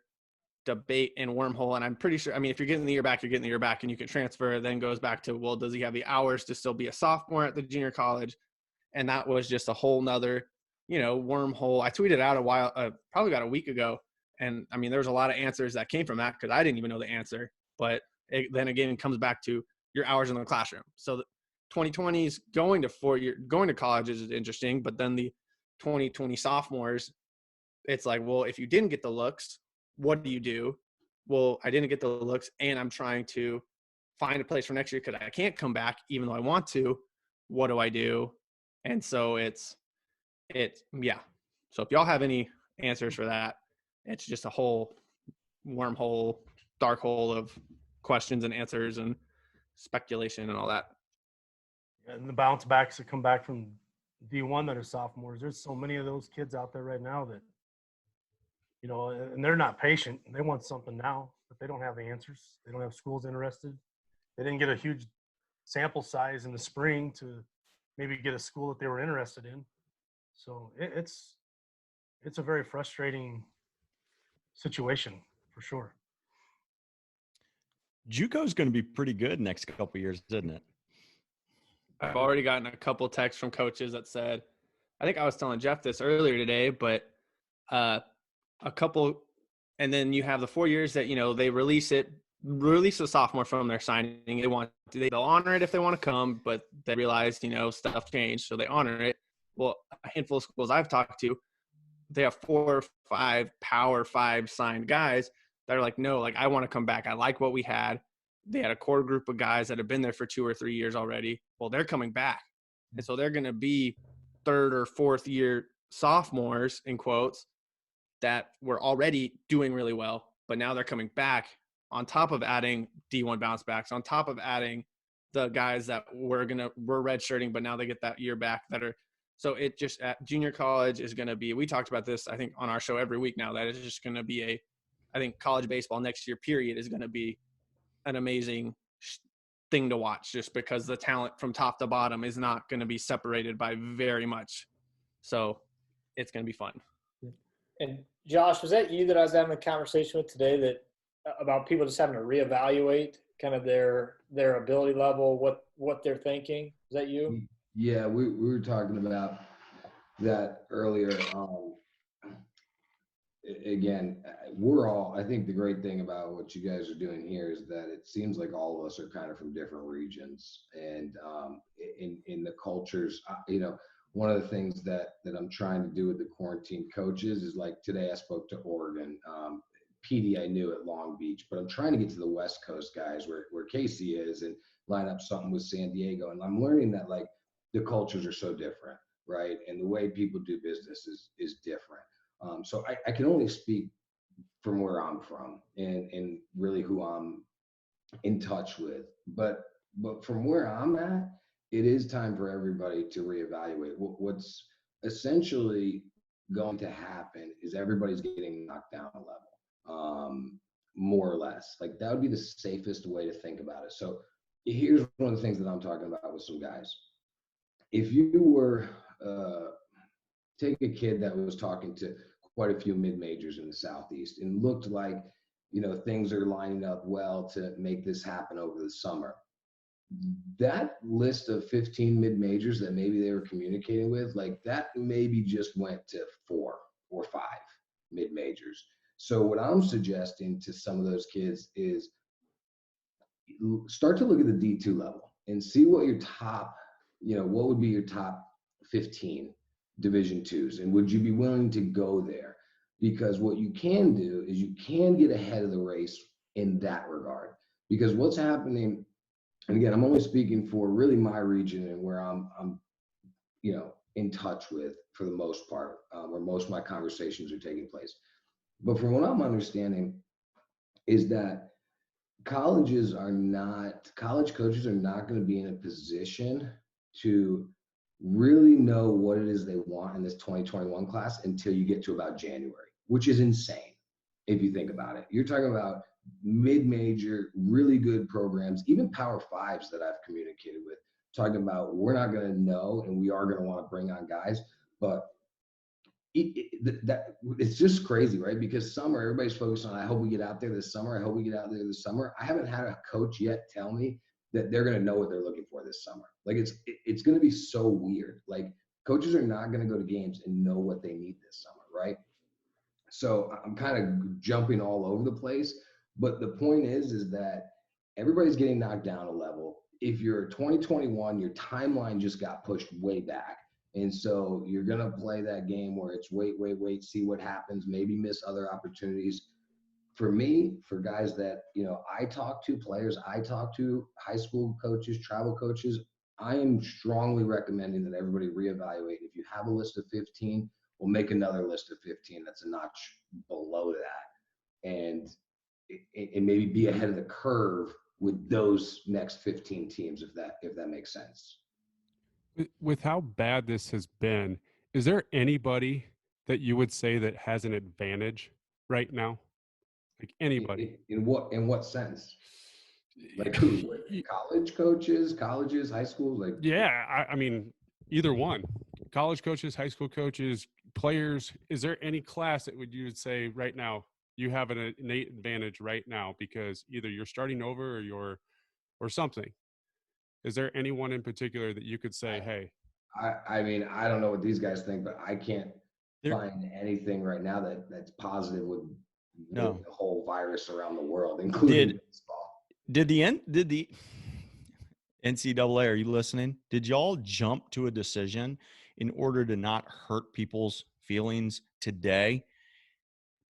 debate and wormhole. And I'm pretty sure, I mean, if you're getting the year back, you're getting the year back and you can transfer. It then goes back to, does he have the hours to still be a sophomore at the junior college? And that was just a whole nother, wormhole. I tweeted out probably about a week ago. And I mean, there was a lot of answers that came from that because I didn't even know the answer. But then again, it comes back to your hours in the classroom. So the 2020s going to college is interesting, but then the 2020 sophomores, it's like, if you didn't get the looks, what do you do? Well, I didn't get the looks and I'm trying to find a place for next year because I can't come back even though I want to. What do I do? And so yeah. So if y'all have any answers for that, it's just a whole wormhole, dark hole of questions and answers and speculation and all that. And the bounce backs that come back from D1 that are sophomores, there's so many of those kids out there right now that, and they're not patient. They want something now, but they don't have the answers. They don't have schools interested. They didn't get a huge sample size in the spring to maybe get a school that they were interested in. So it's a very frustrating situation for sure. JUCO is going to be pretty good next couple of years, isn't it? I've already gotten a couple texts from coaches that said, I think I was telling Jeff this earlier today, but a couple, and then you have the 4 years that, they release the sophomore from their signing. They'll honor it if they want to come, but they realize, stuff changed. So they honor it. Well, a handful of schools I've talked to, they have 4 or 5 Power 5 signed guys that are like, no, like I want to come back. I like what we had. They had a core group of guys that have been there for 2 or 3 years already. Well, they're coming back. And so they're going to be 3rd or 4th year sophomores, in quotes, that were already doing really well, but now they're coming back on top of adding D1 bounce backs, on top of adding the guys that were redshirting, but now they get that year back that are. So it just at junior college is going to be, we talked about this, I think, on our show every week now, that it's just going to be I think college baseball next year period is going to be an amazing thing to watch, just because the talent from top to bottom is not going to be separated by very much. So it's going to be fun. And Josh, was that you that I was having a conversation with today that about people just having to reevaluate kind of their ability level, what they're thinking? Is that you? Yeah, we were talking about that earlier. Again, I think the great thing about what you guys are doing here is that it seems like all of us are kind of from different regions, and in the cultures, one of the things that I'm trying to do with the quarantine coaches is, like, today I spoke to Oregon, PD I knew at Long Beach, but I'm trying to get to the West Coast guys where Casey is and line up something with San Diego. And I'm learning that, like, the cultures are so different, right? And the way people do business is different. So I can only speak from where I'm from and really who I'm in touch with. But from where I'm at, it is time for everybody to reevaluate. What's essentially going to happen is everybody's getting knocked down a level, more or less. Like, that would be the safest way to think about it. So here's one of the things that I'm talking about with some guys. If you were take a kid that was talking to quite a few mid-majors in the Southeast and looked like, things are lining up well to make this happen over the summer. That list of 15 mid-majors that maybe they were communicating with, like, that maybe just went to 4 or 5 mid-majors. So what I'm suggesting to some of those kids is start to look at the D2 level and see what your top, what would be your top 15 Division twos, and would you be willing to go there? Because what you can do is you can get ahead of the race in that regard. Because what's happening, and again, I'm only speaking for really my region and where I'm in touch with for the most part, where most of my conversations are taking place. But from what I'm understanding is that college coaches are not going to be in a position to really know what it is they want in this 2021 class until you get to about January, which is insane if you think about it. You're talking about mid-major, really good programs, even Power Fives that I've communicated with, talking about we're not going to know and we are going to want to bring on guys, but it's just crazy, right? Because summer, everybody's focused on, I hope we get out there this summer. I haven't had a coach yet tell me that they're going to know what they're looking for this summer. Like, it's going to be so weird. Like, coaches are not going to go to games and know what they need this summer, right? So I'm kind of jumping all over the place, but the point is that everybody's getting knocked down a level. If you're 2021, your timeline just got pushed way back. And so you're going to play that game where it's wait, see what happens, maybe miss other opportunities. For me, for guys that, I talk to, players I talk to, high school coaches, travel coaches, I am strongly recommending that everybody reevaluate. If you have a list of 15, we'll make another list of 15 that's a notch below that. And maybe be ahead of the curve with those next 15 teams, if that makes sense. With how bad this has been, is there anybody that you would say that has an advantage right now? Like, anybody? In what sense? Like who? College coaches, colleges, high schools? Like, yeah, I mean, either one. College coaches, high school coaches, players. Is there any class that you would say right now you have an innate advantage right now because either you're starting over or something? Is there anyone in particular that you could say, hey? I mean, I don't know what these guys think, but I can't find anything right now that's positive with the whole virus around the world, including baseball. Did the NCAA, are you listening? Did y'all jump to a decision in order to not hurt people's feelings today,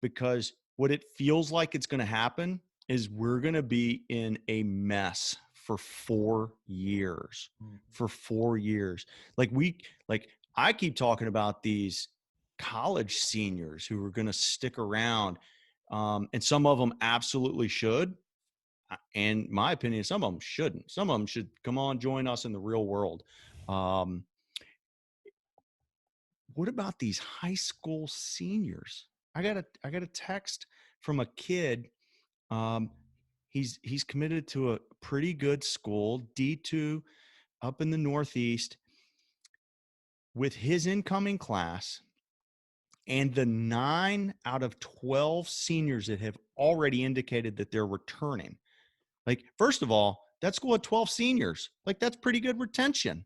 because what it feels like it's going to happen is we're going to be in a mess for 4 years. For 4 years. Like I keep talking about these college seniors who are going to stick around, and some of them absolutely should. And my opinion, some of them shouldn't. Some of them should come on, join us in the real world. What about these high school seniors? I got a text from a kid. He's committed to a pretty good school, D2, up in the Northeast, with his incoming class and the 9 out of 12 seniors that have already indicated that they're returning. Like, first of all, that school had 12 seniors. Like, that's pretty good retention.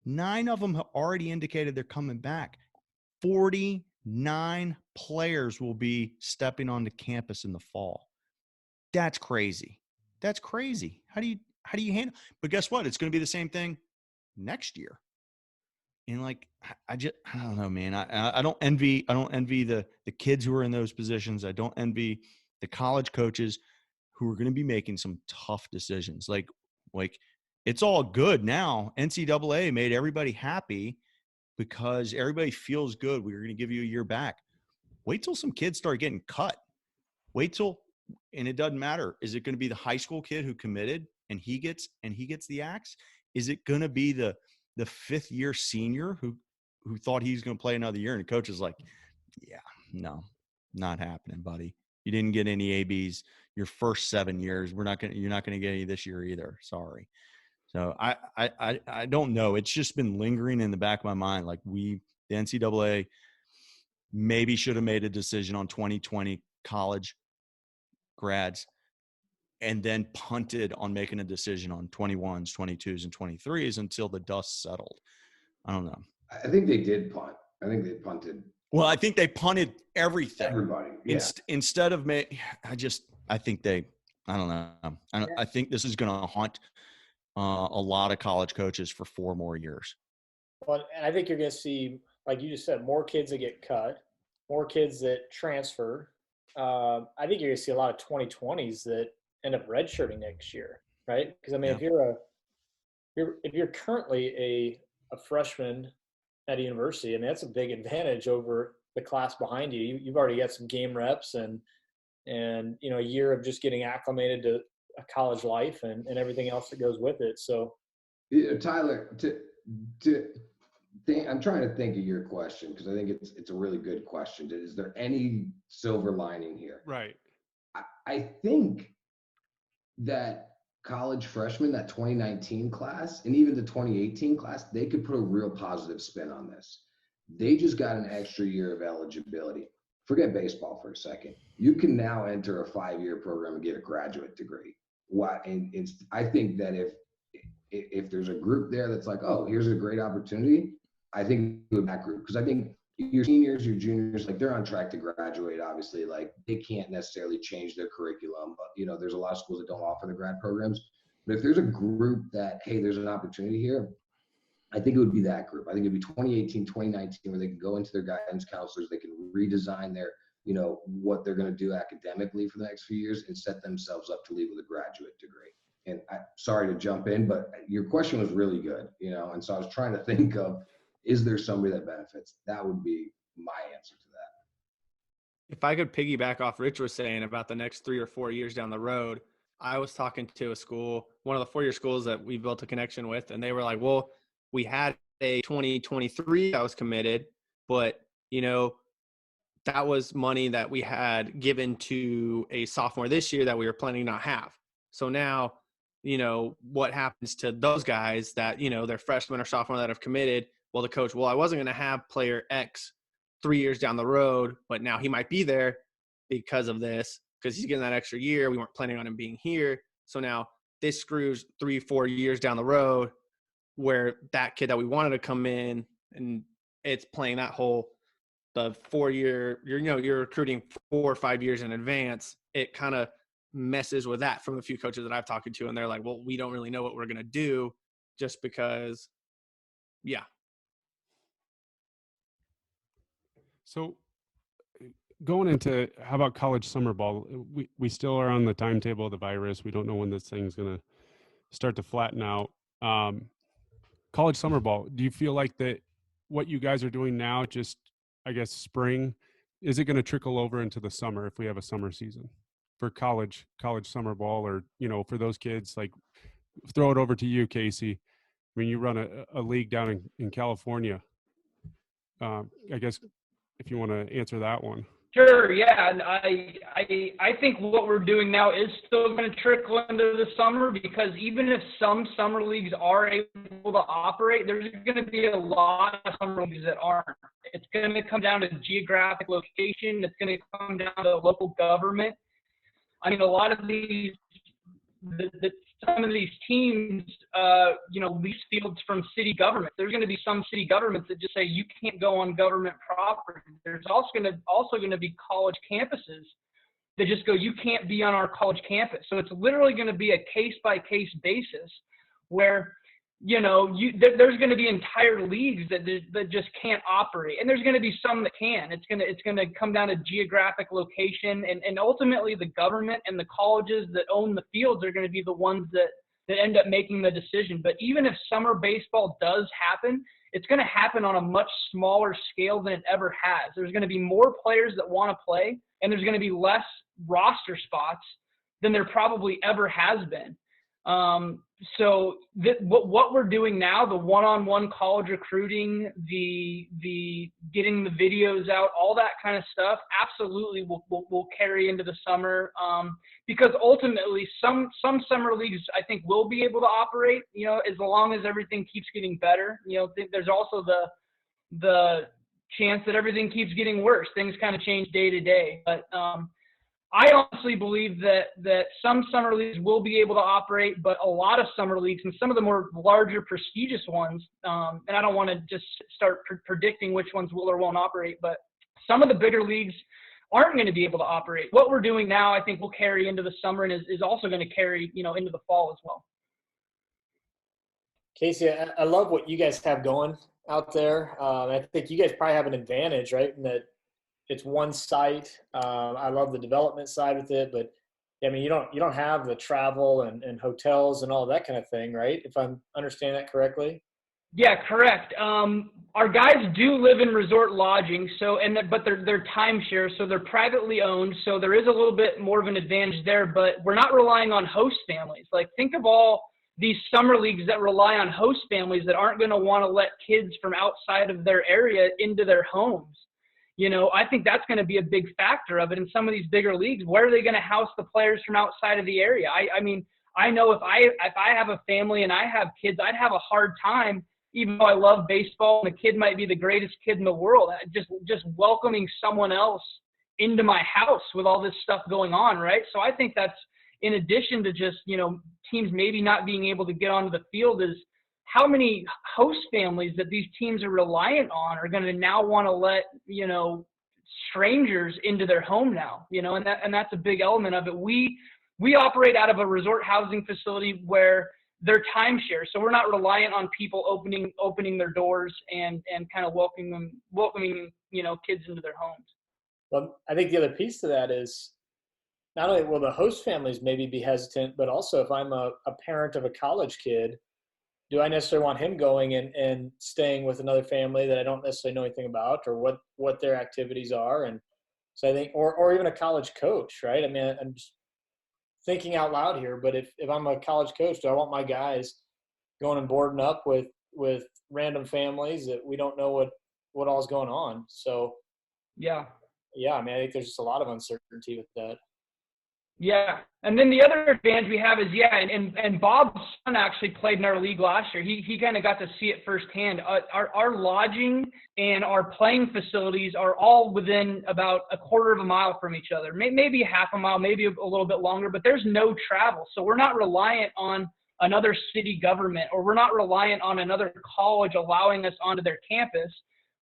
9 of them have already indicated they're coming back. 49 players will be stepping onto campus in the fall. That's crazy. That's crazy. How do you handle? But guess what? It's going to be the same thing next year. And like, I don't know, man. I don't envy the kids who are in those positions. I don't envy the college coaches who are going to be making some tough decisions. Like it's all good now. NCAA made everybody happy because everybody feels good. We were going to give you a year back. Wait till some kids start getting cut. And it doesn't matter. Is it going to be the high school kid who committed and he gets the axe? Is it going to be the 5th year senior who thought he's going to play another year? And the coach is like, yeah, no, not happening, buddy. You didn't get any ABs your first 7 years. You're not going to get any this year either. Sorry. So I don't know. It's just been lingering in the back of my mind. Like the NCAA maybe should have made a decision on 2020 college grads and then punted on making a decision on 21s, 22s, and 23s until the dust settled. I don't know. I think they did punt. I think they punted. Well, I think they punted everything. Everybody. Yeah. Instead of I don't know. I think this is going to haunt a lot of college coaches for 4 more years. Well, and I think you're going to see, like you just said, more kids that get cut, more kids that transfer. I think you're going to see a lot of 2020s that end up redshirting next year, right? Because I mean, if you're currently a freshman at a university, I mean, that's a big advantage over the class behind you. You've already got some game reps and a year of just getting acclimated to a college life and everything else that goes with it. So, Tyler, I'm trying to think of your question because I think it's a really good question. Is there any silver lining here? Right. I think that college freshmen, that 2019 class, and even the 2018 class, they could put a real positive spin on this. They just got an extra year of eligibility. Forget baseball for a second. You can now enter a 5-year program and get a graduate degree. I think that if there's a group there that's like, oh, here's a great opportunity, I think that group, because I think your seniors, your juniors, like they're on track to graduate. Obviously, like they can't necessarily change their curriculum, but there's a lot of schools that don't offer the grad programs. But if there's a group that, hey, there's an opportunity here, I think it would be that group. I think it'd be 2018, 2019, where they can go into their guidance counselors, they can redesign their, what they're going to do academically for the next few years and set themselves up to leave with a graduate degree. And sorry to jump in, but your question was really good, and so I was trying to think of, is there somebody that benefits? That would be my answer to that. If I could piggyback off Rich was saying about the next 3 or 4 years down the road, I was talking to a school, one of the 4-year schools that we built a connection with, and they were like, well, we had a 2023 that was committed, but, that was money that we had given to a sophomore this year that we were planning not have. So now, what happens to those guys that, they're freshmen or sophomore that have committed? Well, the coach, I wasn't going to have player X 3 years down the road, but now he might be there because of this, because he's getting that extra year. We weren't planning on him being here. So now this screws 3-4 years down the road where that kid that we wanted to come in, and it's playing that whole, the 4-year, you're recruiting 4 or 5 years in advance. It kind of messes with that from the few coaches that I've talked to. And they're like, well, we don't really know what we're going to do just because, yeah. So going into, how about college summer ball? We still are on the timetable of the virus. We don't know when this thing's going to start to flatten out. College summer ball, do you feel like that what you guys are doing now, just, I guess, spring, is it going to trickle over into the summer if we have a summer season for college summer ball? Or, for those kids, like, throw it over to you, Casey. I mean, you run a league down in California. I guess if you want to answer that one. Sure, yeah, and I think what we're doing now is still going to trickle into the summer, because even if some summer leagues are able to operate, there's going to be a lot of summer leagues that aren't. It's going to come down to geographic location. It's going to come down to local government. I mean, a lot of these, some of these teams, lease fields from city government. There's going to be some city governments that just say you can't go on government property. There's also going to be college campuses that just go, you can't be on our college campus. So it's literally going to be a case by case basis where, there's going to be entire leagues that just can't operate, and there's going to be some that can. It's going to come down to geographic location, and ultimately the government and the colleges that own the fields are going to be the ones that end up making the decision. But even if summer baseball does happen, it's going to happen on a much smaller scale than it ever has. There's going to be more players that want to play, and there's going to be less roster spots than there probably ever has been. So what we're doing now, the one-on-one college recruiting, the getting the videos out, all that kind of stuff, absolutely will carry into the summer. Because ultimately some summer leagues, I think, will be able to operate, as long as everything keeps getting better. There's also the chance that everything keeps getting worse. Things kind of change day to day, but, I honestly believe that some summer leagues will be able to operate, but a lot of summer leagues, and some of the more larger, prestigious ones, and I don't want to just start predicting which ones will or won't operate, but some of the bigger leagues aren't going to be able to operate. What we're doing now, I think, will carry into the summer and is also going to carry, into the fall as well. Casey, I love what you guys have going out there. I think you guys probably have an advantage, right, in that it's one site. I love the development side with it, but I mean, you don't have the travel and hotels and all that kind of thing, right? If I'm understanding that correctly. Yeah, correct. Our guys do live in resort lodging, but they're timeshare, so they're privately owned. So there is a little bit more of an advantage there, but we're not relying on host families. Like, think of all these summer leagues that rely on host families that aren't going to want to let kids from outside of their area into their homes. I think that's going to be a big factor of it in some of these bigger leagues. Where are they going to house the players from outside of the area? I mean, I know if I have a family and I have kids, I'd have a hard time, even though I love baseball and the kid might be the greatest kid in the world, just welcoming someone else into my house with all this stuff going on, right? So I think that's, in addition to just, teams maybe not being able to get onto the field, is how many host families that these teams are reliant on are going to now want to let, strangers into their home now, and that's a big element of it. We operate out of a resort housing facility where they're timeshare. So we're not reliant on people opening their doors and kind of welcoming, kids into their homes. Well, I think the other piece to that is not only will the host families maybe be hesitant, but also if I'm a parent of a college kid, do I necessarily want him going and staying with another family that I don't necessarily know anything about, or what their activities are? And so I think, or even a college coach, right? I mean, I'm just thinking out loud here, but if I'm a college coach, do I want my guys going and boarding up with random families that we don't know what all is going on? So yeah, I mean, I think there's just a lot of uncertainty with that. Yeah. And then the other advantage we have is, and Bob's son actually played in our league last year. He kind of got to see it firsthand. Our lodging and our playing facilities are all within about a quarter of a mile from each other, maybe half a mile, maybe a little bit longer, but there's no travel. So we're not reliant on another city government, or we're not reliant on another college allowing us onto their campus.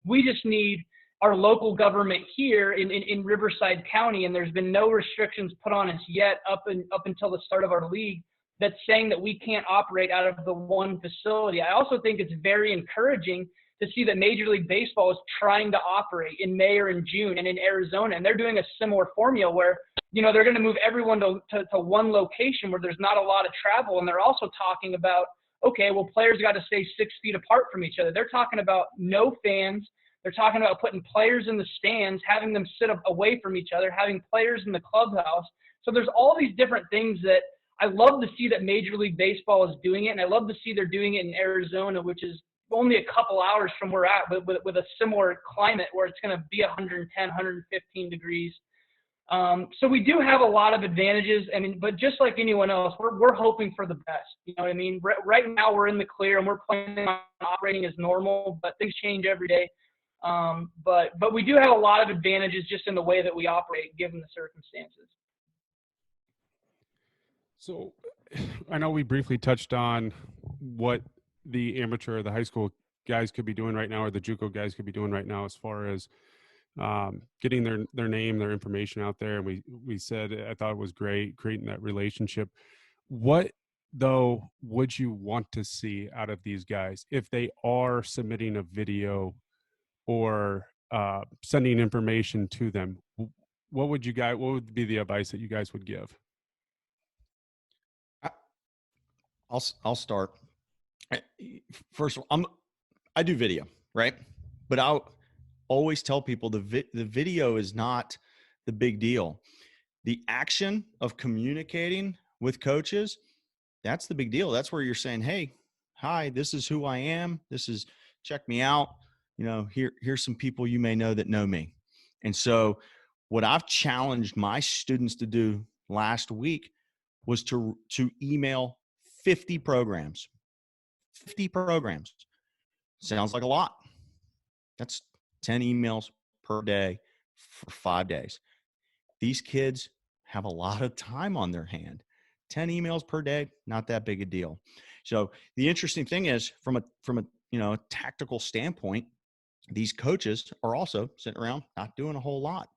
We just need our local government here in Riverside County, and there's been no restrictions put on us yet up until the start of our league that's saying that we can't operate out of the one facility. I also think it's very encouraging to see that Major League Baseball is trying to operate in May or in June and in Arizona. And they're doing a similar formula where, they're going to move everyone to one location where there's not a lot of travel. And they're also talking about, okay, well, players got to stay 6 feet apart from each other. They're talking about no fans. They're talking about putting players in the stands, having them sit away from each other, having players in the clubhouse. So there's all these different things that I love to see that Major League Baseball is doing it. And I love to see they're doing it in Arizona, which is only a couple hours from where we're at, but with a similar climate where it's going to be 110, 115 degrees. So we do have a lot of advantages. But just like anyone else, we're hoping for the best. You know what I mean? Right now we're in the clear and we're planning on operating as normal, but things change every day. But we do have a lot of advantages just in the way that we operate given the circumstances. So I know we briefly touched on what the amateur or the high school guys could be doing right now, or the JUCO guys could be doing right now, as far as getting their name, their information out there. And we said, I thought it was great, creating that relationship. What, though, would you want to see out of these guys if they are submitting a video or sending information to them? What would be the advice that you guys would give? I'll start. First of all, I do video, right? But I'll always tell people the video is not the big deal. The action of communicating with coaches, that's the big deal. That's where you're saying, hey, hi, this is who I am. Check me out. Here's some people you may know that know me. And so what I've challenged my students to do last week was to email 50 programs. 50 programs. Sounds like a lot. That's 10 emails per day for 5 days. These kids have a lot of time on their hand. 10 emails per day, not that big a deal. So the interesting thing is, from a tactical standpoint, these coaches are also sitting around not doing a whole lot.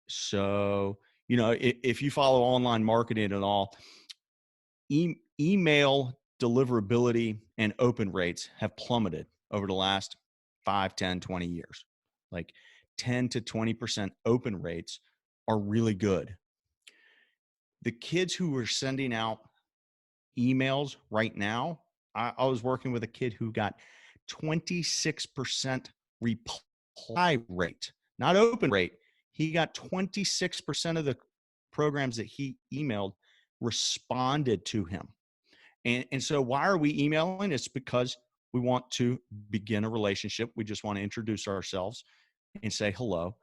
So, if you follow online marketing at all, email deliverability and open rates have plummeted over the last 5, 10, 20 years. Like 10 to 20% open rates are really good. The kids who are sending out emails right now, I was working with a kid who got 26% reply rate, not open rate. He got 26% of the programs that he emailed responded to him. And so why are we emailing? It's because we want to begin a relationship. We just want to introduce ourselves and say hello.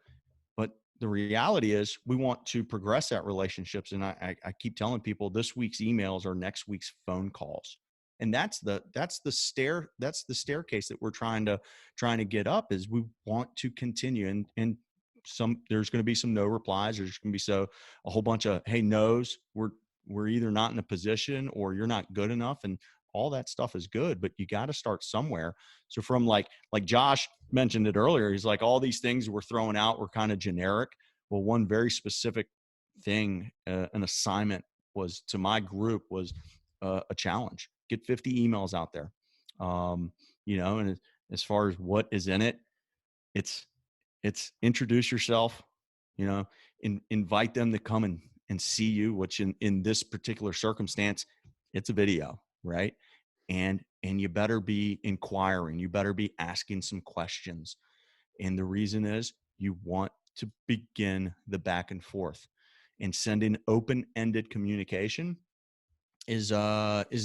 But the reality is we want to progress that relationships. And I keep telling people this week's emails are next week's phone calls. And that's the staircase that we're trying to get up, is we want to continue. And there's going to be some no replies. There's going to be a whole bunch of, hey, no's. We're either not in a position or you're not good enough. And all that stuff is good, but you got to start somewhere. So from like Josh mentioned it earlier, he's like, all these things we're throwing out were kind of generic. Well, one very specific thing, an assignment was to my group was a challenge. Get 50 emails out there. And as far as what is in it, it's introduce yourself, invite them to come and see you, which in this particular circumstance, it's a video, right? And you better be inquiring. You better be asking some questions. And the reason is you want to begin the back and forth. And sending open-ended communication is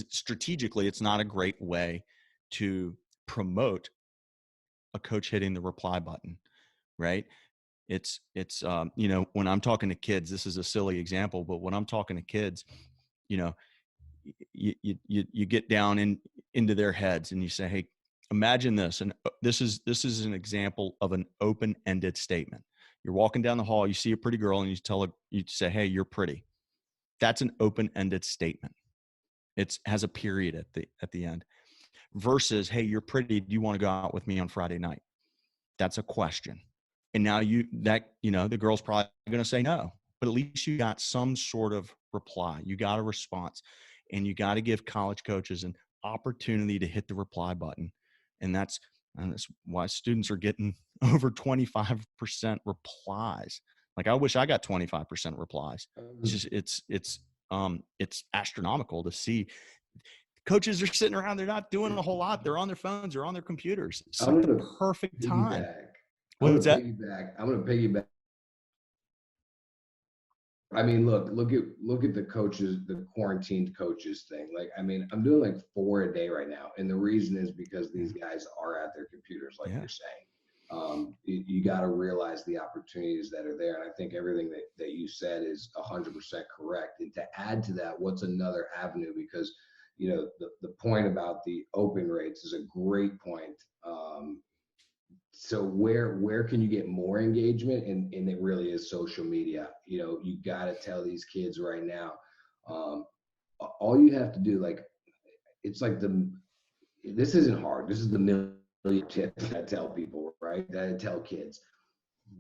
strategically, it's not a great way to promote a coach hitting the reply button, right? It's when I'm talking to kids, this is a silly example, but when I'm talking to kids, you get down into their heads and you say, hey, imagine this. And this is an example of an open-ended statement. You're walking down the hall, you see a pretty girl and you say, hey, you're pretty. That's an open-ended statement. It has a period at the end, versus, hey, you're pretty. Do you want to go out with me on Friday night? That's a question. And now the girl's probably going to say no, but at least you got some sort of reply. You got a response, and you got to give college coaches an opportunity to hit the reply button. And that's And that's why students are getting over 25% replies. Like, I wish I got 25% replies. It's just, it's astronomical to see. Coaches are sitting around, they're not doing a whole lot. They're on their phones or on their computers. It's I'm like the gonna perfect time. I'm What's gonna that? piggyback. I'm gonna piggyback. I mean, look at the coaches, the quarantined coaches thing. Like, I mean, I'm doing like 4 a day right now, and the reason is because these guys are at their computers, like you're saying. You got to realize the opportunities that are there, and I think everything that you said is 100% correct. And to add to that, what's another avenue? Because the point about the open rates is a great point. So where can you get more engagement? And it really is social media. You got to tell these kids right now, all you have to do, like, it's like this isn't hard. This is the million tip that I tell people, right? That I tell kids.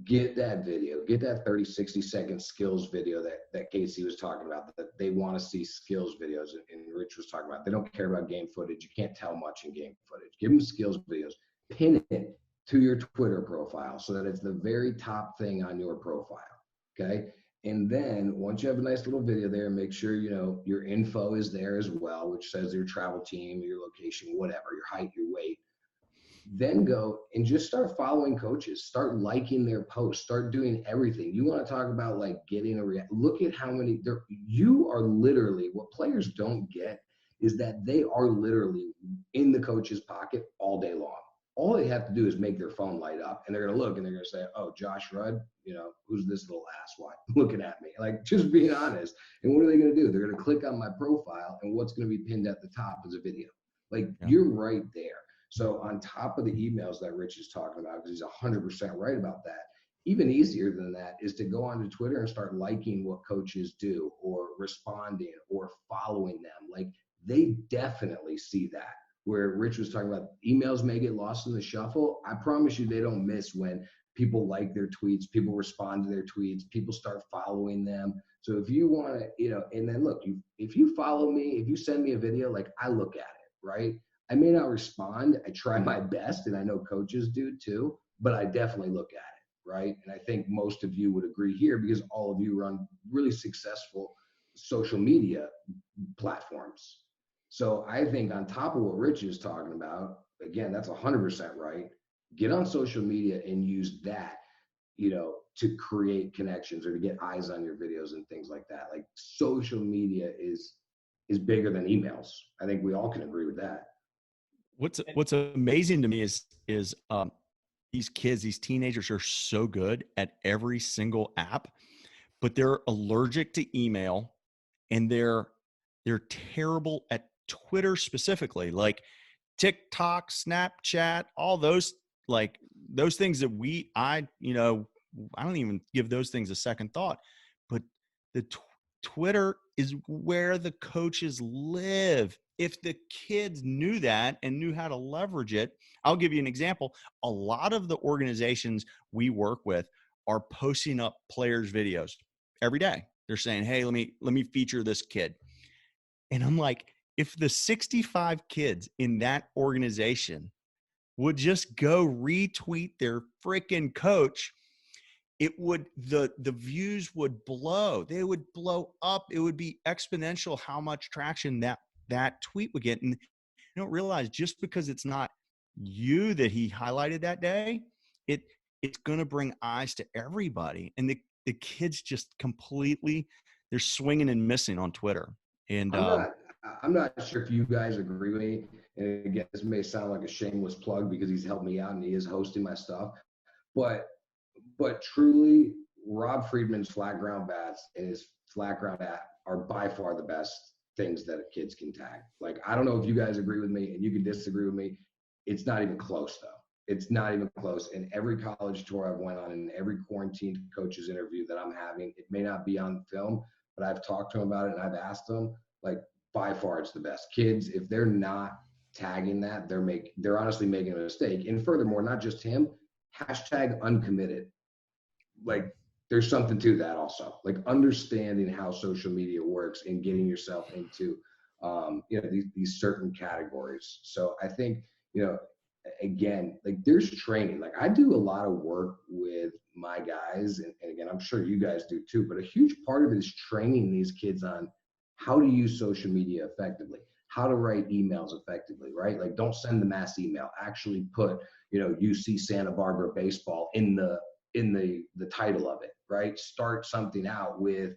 Get that video, get that 30, 60-second skills video that Casey was talking about, that they want to see skills videos, and Rich was talking about. They don't care about game footage. You can't tell much in game footage. Give them skills videos. Pin it to your Twitter profile so that it's the very top thing on your profile, okay? And then once you have a nice little video there, make sure, your info is there as well, which says your travel team, your location, whatever, your height, your weight. Then go and just start following coaches, start liking their posts, start doing everything. You want to talk about like getting look at how many you are literally, what players don't get is that they are literally in the coach's pocket all day long. All they have to do is make their phone light up, and they're going to look and they're going to say, oh, Josh Rudd, who's this little asswipe looking at me? Like, just being honest. And what are they going to do? They're going to click on my profile, and what's going to be pinned at the top is a video. Like, you're right there. So on top of the emails that Rich is talking about, because he's 100% right about that, even easier than that is to go onto Twitter and start liking what coaches do, or responding, or following them. Like, they definitely see that. Where Rich was talking about emails may get lost in the shuffle, I promise you they don't miss when people like their tweets, people respond to their tweets, people start following them. So if you want to, and then look, if you follow me, if you send me a video, like, I look at it, right? I may not respond. I try my best, and I know coaches do too, but I definitely look at it, right? And I think most of you would agree here, because all of you run really successful social media platforms. So I think on top of what Rich is talking about, again, that's 100% right. Get on social media and use that, to create connections or to get eyes on your videos and things like that. Like, social media is bigger than emails. I think we all can agree with that. What's amazing to me is these kids, these teenagers are so good at every single app, but they're allergic to email, and they're terrible at Twitter specifically, like TikTok, Snapchat, all those things that I don't even give those things a second thought. But the Twitter is where the coaches live. If the kids knew that and knew how to leverage it, I'll give you an example. A lot of the organizations we work with are posting up players' videos every day. They're saying, hey, let me feature this kid. And I'm like, if the 65 kids in that organization would just go retweet their freaking coach, the views would blow. They would blow up. It would be exponential how much traction that tweet would get. And you don't realize, just because it's not you that he highlighted that day, it's going to bring eyes to everybody. And the kids just completely, they're swinging and missing on Twitter. And I'm not sure if you guys agree with me. And again, this may sound like a shameless plug because he's helped me out and he is hosting my stuff. But truly, Rob Friedman's flat ground bats and his flat ground app are by far the best things that kids can tag. Like, I don't know if you guys agree with me, and you can disagree with me. It's not even close, though. It's not even close. In every college tour I've went on, and every quarantined coaches interview that I'm having, it may not be on film, but I've talked to them about it, and I've asked them, like, by far it's the best. Kids, if they're not tagging that, they're honestly making a mistake. And furthermore, not just him, hashtag uncommitted. Like, there's something to that also, like understanding how social media works and getting yourself into these certain categories. So I think again, like there's training. Like I do a lot of work with my guys, and again, I'm sure you guys do too, but a huge part of it is training these kids on how to use social media effectively, how to write emails effectively, right? Like don't send the mass email, actually put, UC Santa Barbara baseball in the title of it, right? Start something out with,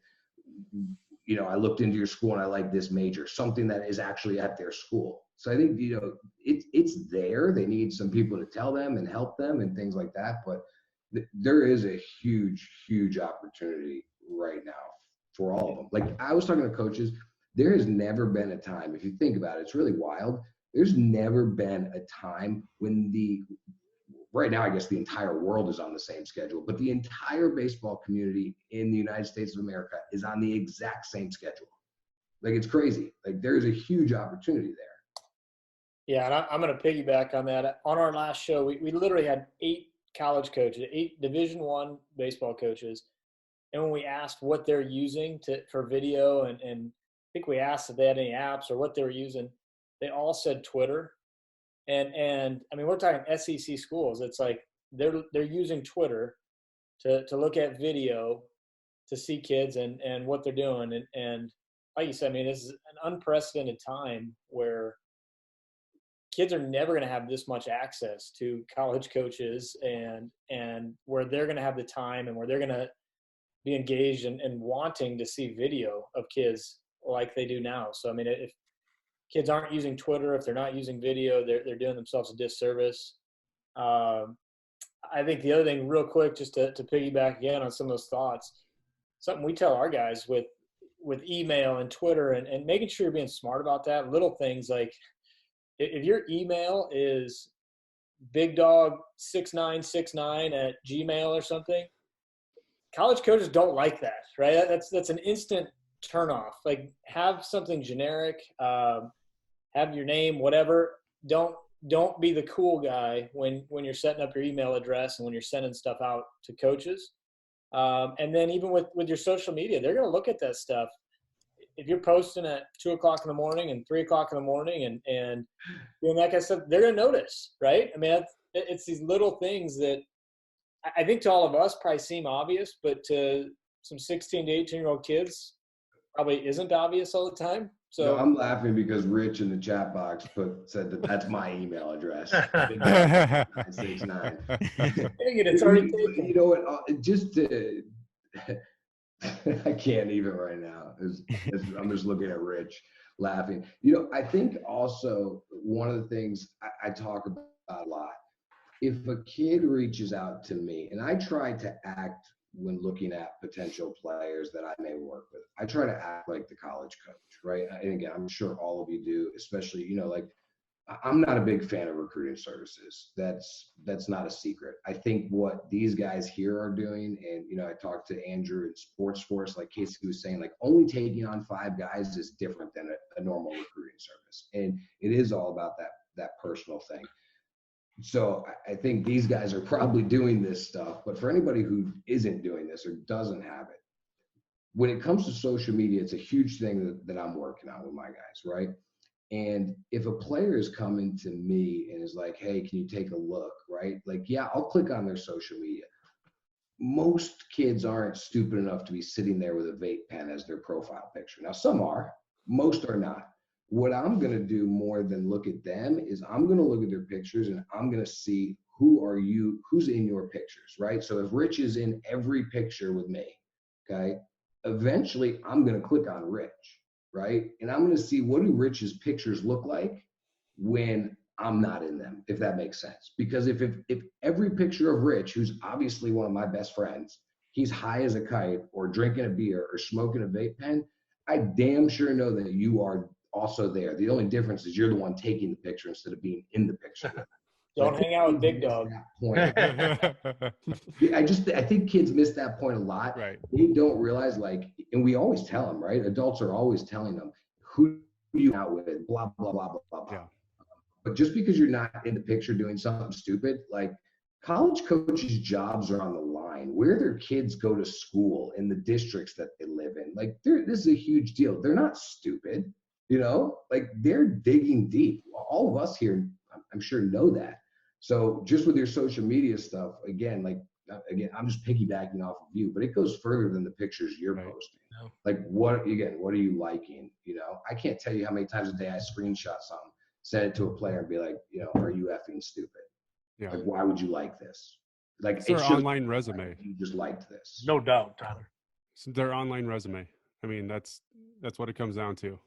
I looked into your school and I like this major, something that is actually at their school. So I think, it's there. They need some people to tell them and help them and things like that. But there is a huge, huge opportunity right now for all of them. Like I was talking to coaches, there has never been a time, if you think about it, it's really wild. There's never been a time when right now, I guess the entire world is on the same schedule, but the entire baseball community in the United States of America is on the exact same schedule. Like it's crazy. Like there's a huge opportunity there. Yeah, and I'm going to piggyback on that. On our last show, we literally had 8 college coaches, 8 Division I baseball coaches. And when we asked what they're using for video, and I think we asked if they had any apps or what they were using, they all said Twitter. And I mean, we're talking SEC schools. It's like they're using Twitter to look at video, to see kids and what they're doing. And like you said, I mean, this is an unprecedented time where kids are never going to have this much access to college coaches and where they're going to have the time and where they're going to be engaged and wanting to see video of kids like they do now. So, I mean, if kids aren't using Twitter, if they're not using video, they're doing themselves a disservice. I think the other thing, real quick, just to piggyback again on some of those thoughts, something we tell our guys with email and Twitter and making sure you're being smart about that. Little things like if your email is bigdog6969@gmail or something, college coaches don't like that, right? That's an instant turnoff. Like have something generic. Have your name, whatever. Don't be the cool guy when you're setting up your email address and when you're sending stuff out to coaches. And then even with your social media, they're going to look at that stuff. If you're posting at 2:00 in the morning and 3:00 in the morning and doing that kind of stuff, they're going to notice, right? I mean, it's these little things that I think to all of us probably seem obvious, but to some 16 to 18-year-old kids probably isn't obvious all the time. So No, I'm laughing because Rich in the chat box said that's my email address. 969. dang it, it's already taken. You know what? I can't even right now. I'm just looking at Rich laughing. I think also one of the things I talk about a lot, if a kid reaches out to me, and I try to act when looking at potential players that I may work with, I try to act like the college coach, right? And again, I'm sure all of you do, especially, like I'm not a big fan of recruiting services. That's not a secret. I think what these guys here are doing, and I talked to Andrew at Sports Force, like Casey was saying, like only taking on 5 guys is different than a normal recruiting service, and it is all about that personal thing. So I think these guys are probably doing this stuff, but for anybody who isn't doing this or doesn't have it, when it comes to social media, it's a huge thing that I'm working on with my guys, right? And if a player is coming to me and is like, hey, can you take a look, right? Like, yeah, I'll click on their social media. Most kids aren't stupid enough to be sitting there with a vape pen as their profile picture. Now, some are, most are not. What I'm going to do more than look at them is I'm going to look at their pictures and I'm going to see who's in your pictures, right? So if Rich is in every picture with me, okay, eventually I'm going to click on Rich, right? And I'm going to see what do Rich's pictures look like when I'm not in them, if that makes sense. Because if every picture of Rich, who's obviously one of my best friends, he's high as a kite or drinking a beer or smoking a vape pen, I damn sure know that you are also there. The only difference is you're the one taking the picture instead of being in the picture. Don't hang out with Big Dog. I think kids miss that point a lot. Right. They don't realize, and we always tell them, right? Adults are always telling them who you out with, blah, blah, blah, blah, blah. Yeah. But just because you're not in the picture doing something stupid, like college coaches' jobs are on the line. Where their kids go to school in the districts that they live in, this is a huge deal. They're not stupid. They're digging deep. All of us here, I'm sure, know that. So just with your social media stuff, again, I'm just piggybacking off of you, but it goes further than the pictures you're Right. posting. No. Like what are you liking? I can't tell you how many times a day I screenshot something, send it to a player and be like, are you effing stupid? Yeah. Like, why would you like this? Like, It's their it shows online resume. you just liked this. No doubt, Tyler. It's their online resume. I mean, that's what it comes down to.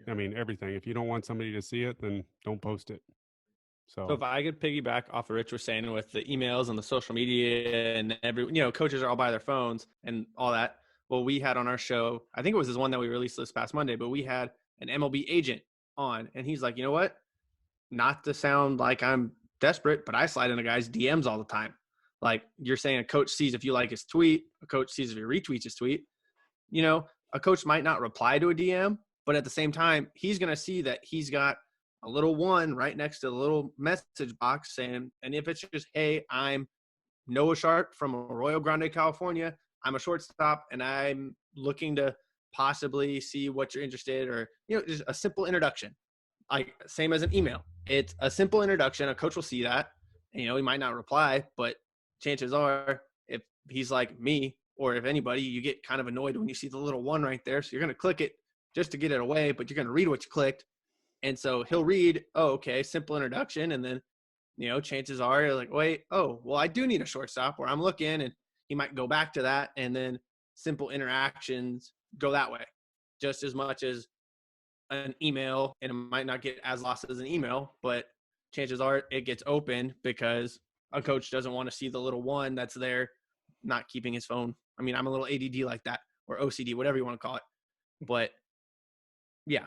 I mean, everything. If you don't want somebody to see it, then don't post it. So if I could piggyback off of Rich was saying with the emails and the social media and coaches are all by their phones and all that. Well, we had on our show, I think it was this one that we released this past Monday, but we had an MLB agent on, and he's like, you know what? Not to sound like I'm desperate, but I slide into guys' DMs all the time. Like you're saying, a coach sees if you like his tweet, a coach sees if he retweets his tweet. A coach might not reply to a DM, but at the same time, he's going to see that he's got a little one right next to the little message box saying, and if it's just, hey, I'm Noah Sharp from Arroyo Grande, California. I'm a shortstop and I'm looking to possibly see what you're interested, or, just a simple introduction. Like same as an email. It's a simple introduction. A coach will see that, and, he might not reply, but chances are if he's like me, or if anybody, you get kind of annoyed when you see the little one right there. So you're going to click it just to get it away, but you're going to read what you clicked. And so he'll read, oh, okay, simple introduction. And then, chances are you're like, wait, oh, well, I do need a shortstop, or I'm looking, and he might go back to that. And then simple interactions go that way just as much as an email, and it might not get as lost as an email, but chances are it gets opened because a coach doesn't want to see the little one that's there not keeping his phone. I mean, I'm a little ADD like that, or OCD, whatever you want to call it. But yeah.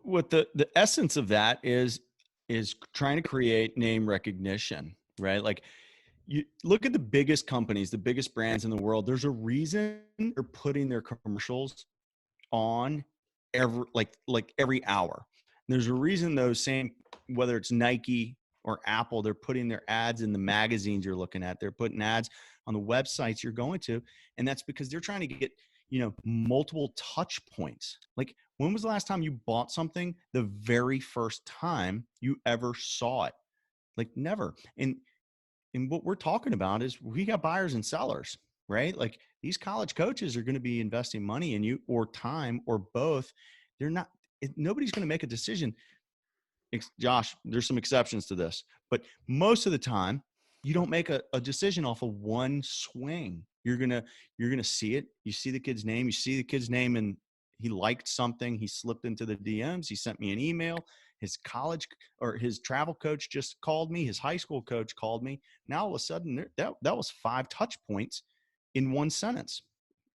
What the essence of that is trying to create name recognition, right? Like you look at the biggest companies, the biggest brands in the world. There's a reason they're putting their commercials on every hour. There's a reason those same, whether it's Nike or Apple, they're putting their ads in the magazines you're looking at. They're putting ads on the websites you're going to, and that's because they're trying to get multiple touch points. Like, when was the last time you bought something the very first time you ever saw it? Like, never. And what we're talking about is we got buyers and sellers, right? Like, these college coaches are going to be investing money in you, or time, or both. Nobody's going to make a decision. Josh, there's some exceptions to this, but most of the time you don't make a decision off of one swing. You're going to see it. You see the kid's name, and he liked something. He slipped into the DMs. He sent me an email. His college or his travel coach just called me. His high school coach called me. Now all of a sudden that was 5 touch points in one sentence.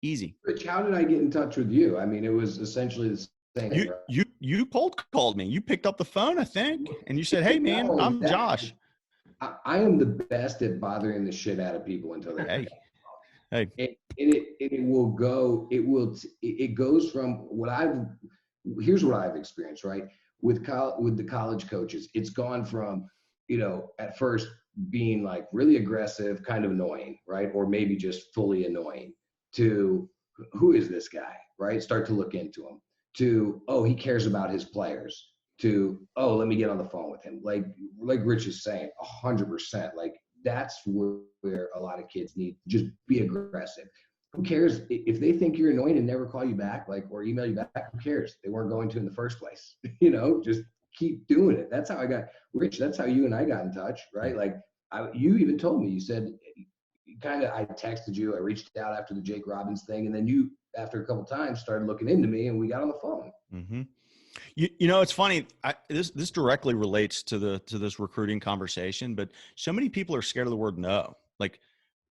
Easy. Rich, how did I get in touch with you? I mean, it was essentially the same. You cold called me. You picked up the phone, I think, and you said, "Hey man, I'm Josh." I am the best at bothering the shit out of people until they Hey. It goes from here's what I've experienced, right? With the college coaches, it's gone from, at first being like really aggressive, kind of annoying, right? Or maybe just fully annoying, to who is this guy, right? Start to look into him, to, oh, he cares about his players, to, oh, let me get on the phone with him. Like Rich is saying, 100%. Like, that's where a lot of kids need to just be aggressive. Who cares if they think you're annoying and never call you back, or email you back? Who cares? They weren't going to in the first place. Just keep doing it. That's how I got Rich. That's how you and I got in touch, right? Like, you even told me, you said, I texted you, I reached out after the Jake Robbins thing, and then you, after a couple of times, started looking into me, and we got on the phone. Mm-hmm. It's funny. This directly relates to this recruiting conversation, but so many people are scared of the word no. Like,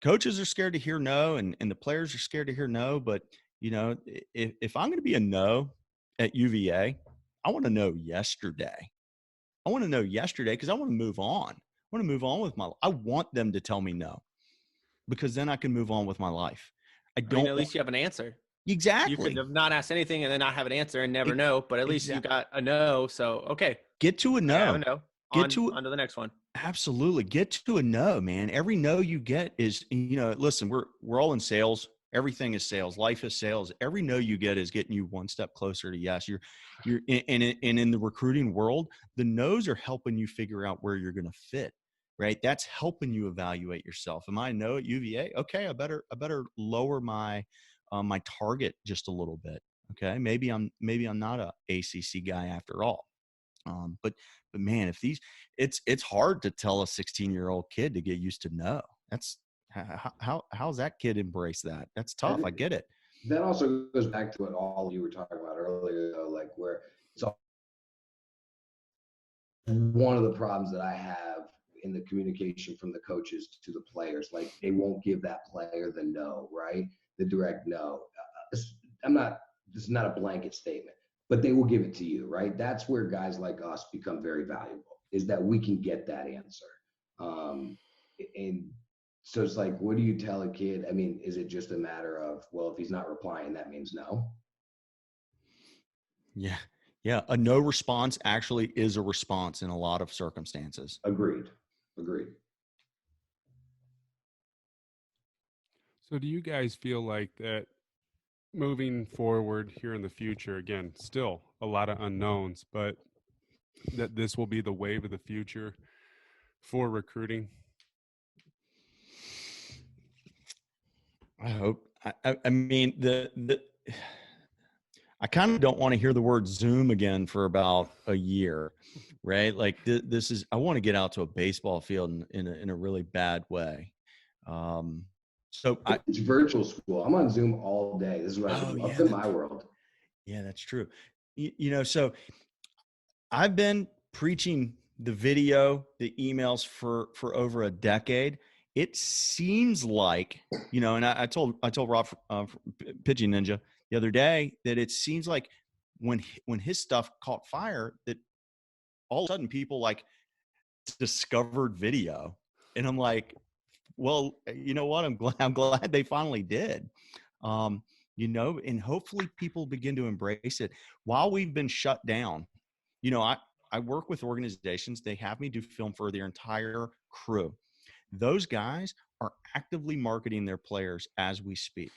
coaches are scared to hear no, and the players are scared to hear no. But if I'm going to be a no at UVA, I want to know yesterday. I want to know yesterday because I want to move on. I want to move on with my life. I want them to tell me no, because then I can move on with my life. At least you have an answer. Exactly. You could have not asked anything and then not have an answer and never know, but at least you got a no. So, okay. Get to a no. Have a no. On to the next one. Absolutely. Get to a no, man. Every no you get is, listen, we're all in sales. Everything is sales. Life is sales. Every no you get is getting you one step closer to yes. You're and in the recruiting world, the no's are helping you figure out where you're going to fit, right? That's helping you evaluate yourself. Am I a no at UVA? Okay, I better lower my my target just a little bit. Okay, maybe I'm not a ACC guy after all. But man, if it's hard to tell a 16-year-old kid to get used to no. That's how's that kid embrace that? That's tough. I get it. That also goes back to what all of you were talking about earlier, though, like where it's all one of the problems that I have in the communication from the coaches to the players. Like they won't give that player the no, right? The direct no. This is not a blanket statement, but they will give it to you, right? That's where guys like us become very valuable, is that we can get that answer. And so it's like, what do you tell a kid? I mean, is it just a matter of, well, if he's not replying, that means no? Yeah. Yeah. A no response actually is a response in a lot of circumstances. Agreed. So do you guys feel like that moving forward here in the future, again, still a lot of unknowns, but that this will be the wave of the future for recruiting? I hope. I mean, I kind of don't want to hear the word Zoom again for about a year, right? Like this is, I want to get out to a baseball field in a really bad way. It's virtual school. I'm on Zoom all day. This is what I do. Up in my world. Yeah, that's true. You know, so I've been preaching the video, the emails for over a decade. It seems like, you know, and I told Rob Pitching Ninja the other day that it seems like when his stuff caught fire, that all of a sudden people like discovered video, and I'm like, well, you know what? I'm glad they finally did. You know, and hopefully people begin to embrace it. While we've been shut down, you know, I work with organizations. They have me do film for their entire crew. Those guys are actively marketing their players as we speak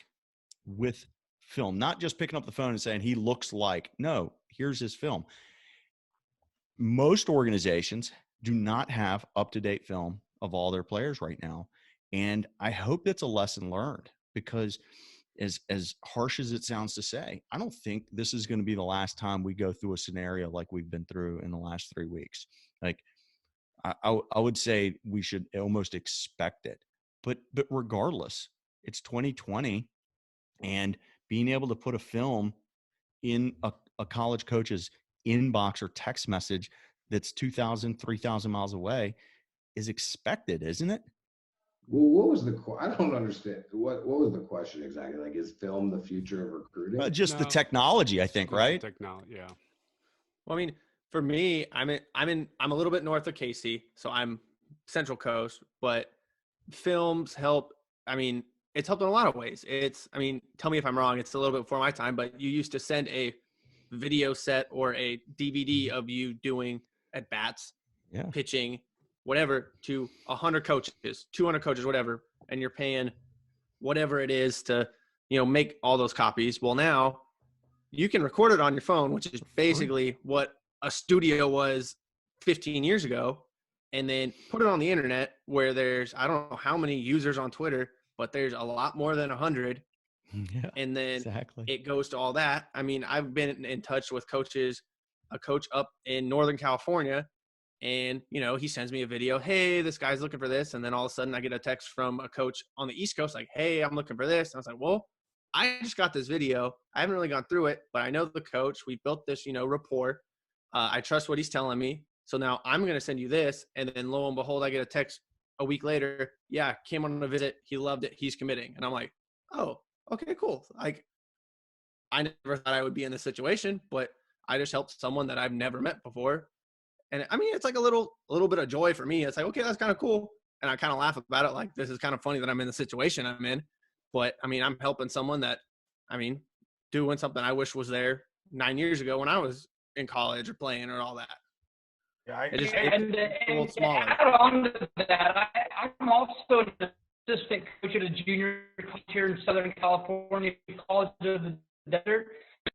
with film, not just picking up the phone and saying, he looks like, no, here's his film. Most organizations do not have up-to-date film of all their players right now. And I hope that's a lesson learned, because as harsh as it sounds to say, I don't think this is going to be the last time we go through a scenario like we've been through in the last 3 weeks. Like I would say we should almost expect it, but regardless, it's 2020, and being able to put a film in a college coach's inbox or text message that's 2,000, 3,000 miles away is expected, isn't it? Well, what was I don't understand. What was the question exactly? Like, is film the future of recruiting? The technology, I think, right? Technology, yeah. Well, I mean, for me, I'm a little bit north of KC, so I'm Central Coast, but films help. I mean, it's helped in a lot of ways. I mean, tell me if I'm wrong. It's a little bit before my time, but you used to send a video set or a DVD of you doing at bats, pitching, whatever, to 100 coaches, 200 coaches, whatever, and you're paying whatever it is to, you know, make all those copies. Well, now you can record it on your phone, which is basically what a studio was 15 years ago, and then put it on the internet where there's, I don't know how many users on Twitter, but there's a lot more than 100. Yeah, and then exactly. It goes to all that. I mean, I've been in touch with a coach up in Northern California, and, you know, he sends me a video. Hey, this guy's looking for this. And then all of a sudden I get a text from a coach on the East Coast, like, hey, I'm looking for this. And I was like, well, I just got this video. I haven't really gone through it, but I know the coach. We built this, you know, rapport. I trust what he's telling me. So now I'm going to send you this. And then lo and behold, I get a text a week later. Yeah, came on a visit. He loved it. He's committing. And I'm like, oh, okay, cool. Like, I never thought I would be in this situation, but I just helped someone that I've never met before. And I mean, it's like a little bit of joy for me. It's like, okay, that's kind of cool. And I kind of laugh about it. Like, this is kind of funny that I'm in the situation I'm in. But I mean, I'm helping someone that, I mean, doing something I wish was there 9 years ago when I was in college or playing or all that. Yeah, it's and a little smaller. to add on to that, I'm also in a assistant coach at a junior college here in Southern California, College of the Desert.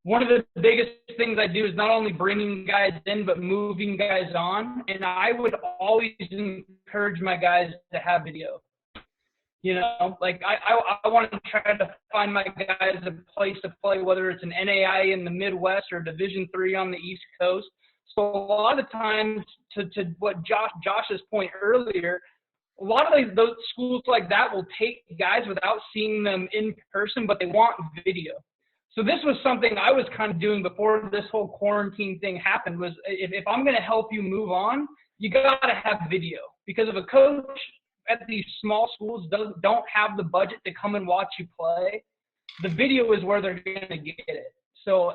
One of the biggest things I do is not only bringing guys in, but moving guys on. And I would always encourage my guys to have video. You know, like I want to try to find my guys a place to play, whether it's an NAI in the Midwest or Division III on the East Coast. So a lot of times, to what Josh's point earlier, a lot of those schools like that will take guys without seeing them in person, but they want video. So this was something I was kind of doing before this whole quarantine thing happened, was if I'm going to help you move on, you got to have video. Because if a coach at these small schools don't have the budget to come and watch you play, the video is where they're going to get it. So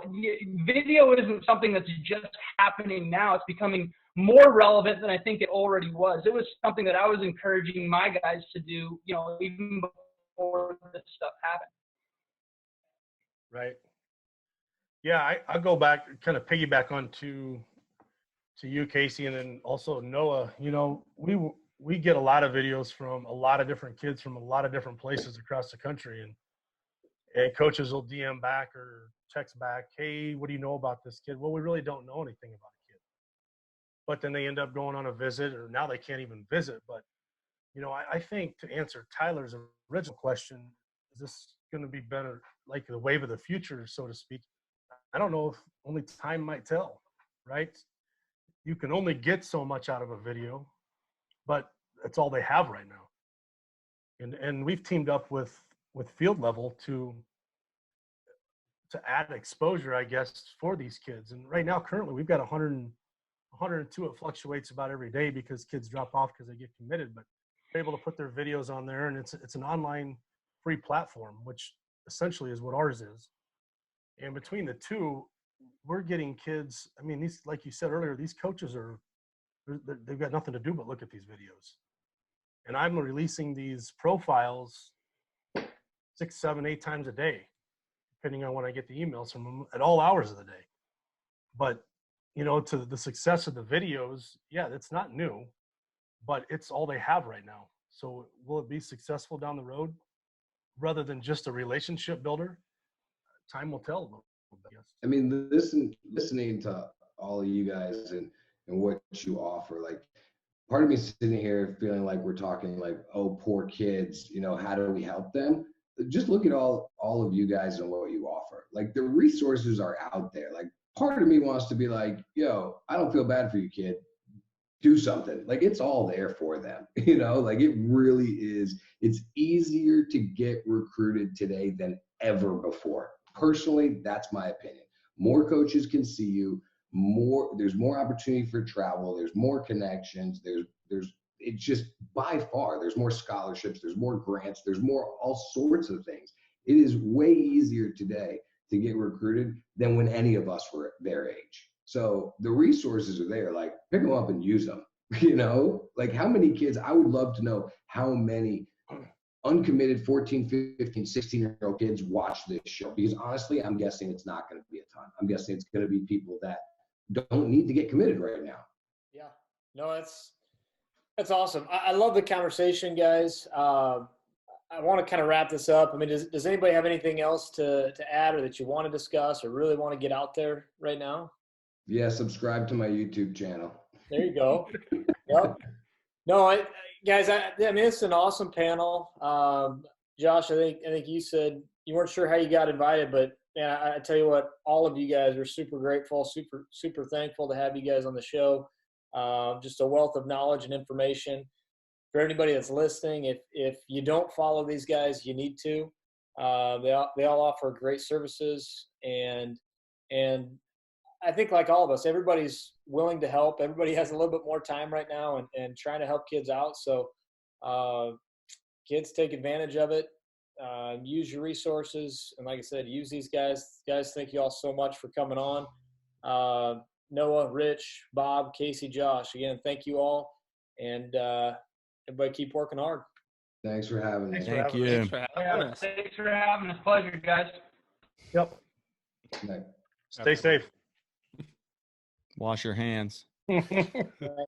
video isn't something that's just happening now. It's becoming more relevant than I think it already was. It was something that I was encouraging my guys to do, you know, even before this stuff happened. Right. Yeah, I go back, kind of piggyback on to you, Casey, and then also Noah. You know, we get a lot of videos from a lot of different kids from a lot of different places across the country, and coaches will DM back or text back, hey, what do you know about this kid? Well, we really don't know anything about a kid. But then they end up going on a visit, or now they can't even visit. But, you know, I think to answer Tyler's original question, is this going to be better, like the wave of the future, so to speak? I don't know, if only time might tell, right? You can only get so much out of a video, but that's all they have right now. And we've teamed up with Field Level to add exposure, I guess, for these kids. And right now, currently, we've got 102. It fluctuates about every day because kids drop off because they get committed, but they're able to put their videos on there, and it's an online free platform, which essentially is what ours is. And between the two, we're getting kids. I mean, these, like you said earlier, these coaches they've got nothing to do but look at these videos. And I'm releasing these profiles 6, 7, 8 times a day, depending on when I get the emails from them, at all hours of the day. But, you know, to the success of the videos, yeah, it's not new, but it's all they have right now. So will it be successful down the road rather than just a relationship builder? Time will tell. I mean, listening to all of you guys and what you offer, like, part of me sitting here feeling like we're talking like, oh, poor kids, you know, how do we help them? Just look at all of you guys and what you offer. Like, the resources are out there. Like, part of me wants to be like, yo, I don't feel bad for you, kid. Do something. Like, it's all there for them, you know, like, it really is. It's easier to get recruited today than ever before. Personally, that's my opinion. More coaches can see you, there's more opportunity for travel, there's more connections, it's just by far, there's more scholarships, there's more grants, there's more all sorts of things. It is way easier today to get recruited than when any of us were their age. So the resources are there, like, pick them up and use them, you know? Like, how many kids, I would love to know how many uncommitted 14, 15, 16-year-old kids watch this show, because honestly, I'm guessing it's not going to be a ton. I'm guessing it's going to be people that don't need to get committed right now. Yeah, no, that's awesome. I love the conversation, guys. I want to kind of wrap this up. I mean, does anybody have anything else to add, or that you want to discuss, or really want to get out there right now? Yeah, subscribe to my YouTube channel. There you go. Yep. No, guys, I mean, it's an awesome panel. Josh, I think you said you weren't sure how you got invited, but man, I tell you what, all of you guys are super grateful, super thankful to have you guys on the show. Just a wealth of knowledge and information. For anybody that's listening, if you don't follow these guys, you need to. They all offer great services, and I think, like all of us, everybody's willing to help. Everybody has a little bit more time right now and trying to help kids out. So kids, take advantage of it. Use your resources. And like I said, use these guys. Guys, thank you all so much for coming on. Noah, Rich, Bob, Casey, Josh, again, thank you all. And everybody keep working hard. Thanks for having me. Thanks for having us. Thanks for having us. Pleasure, guys. Yep. Night. Stay safe. Wash your hands.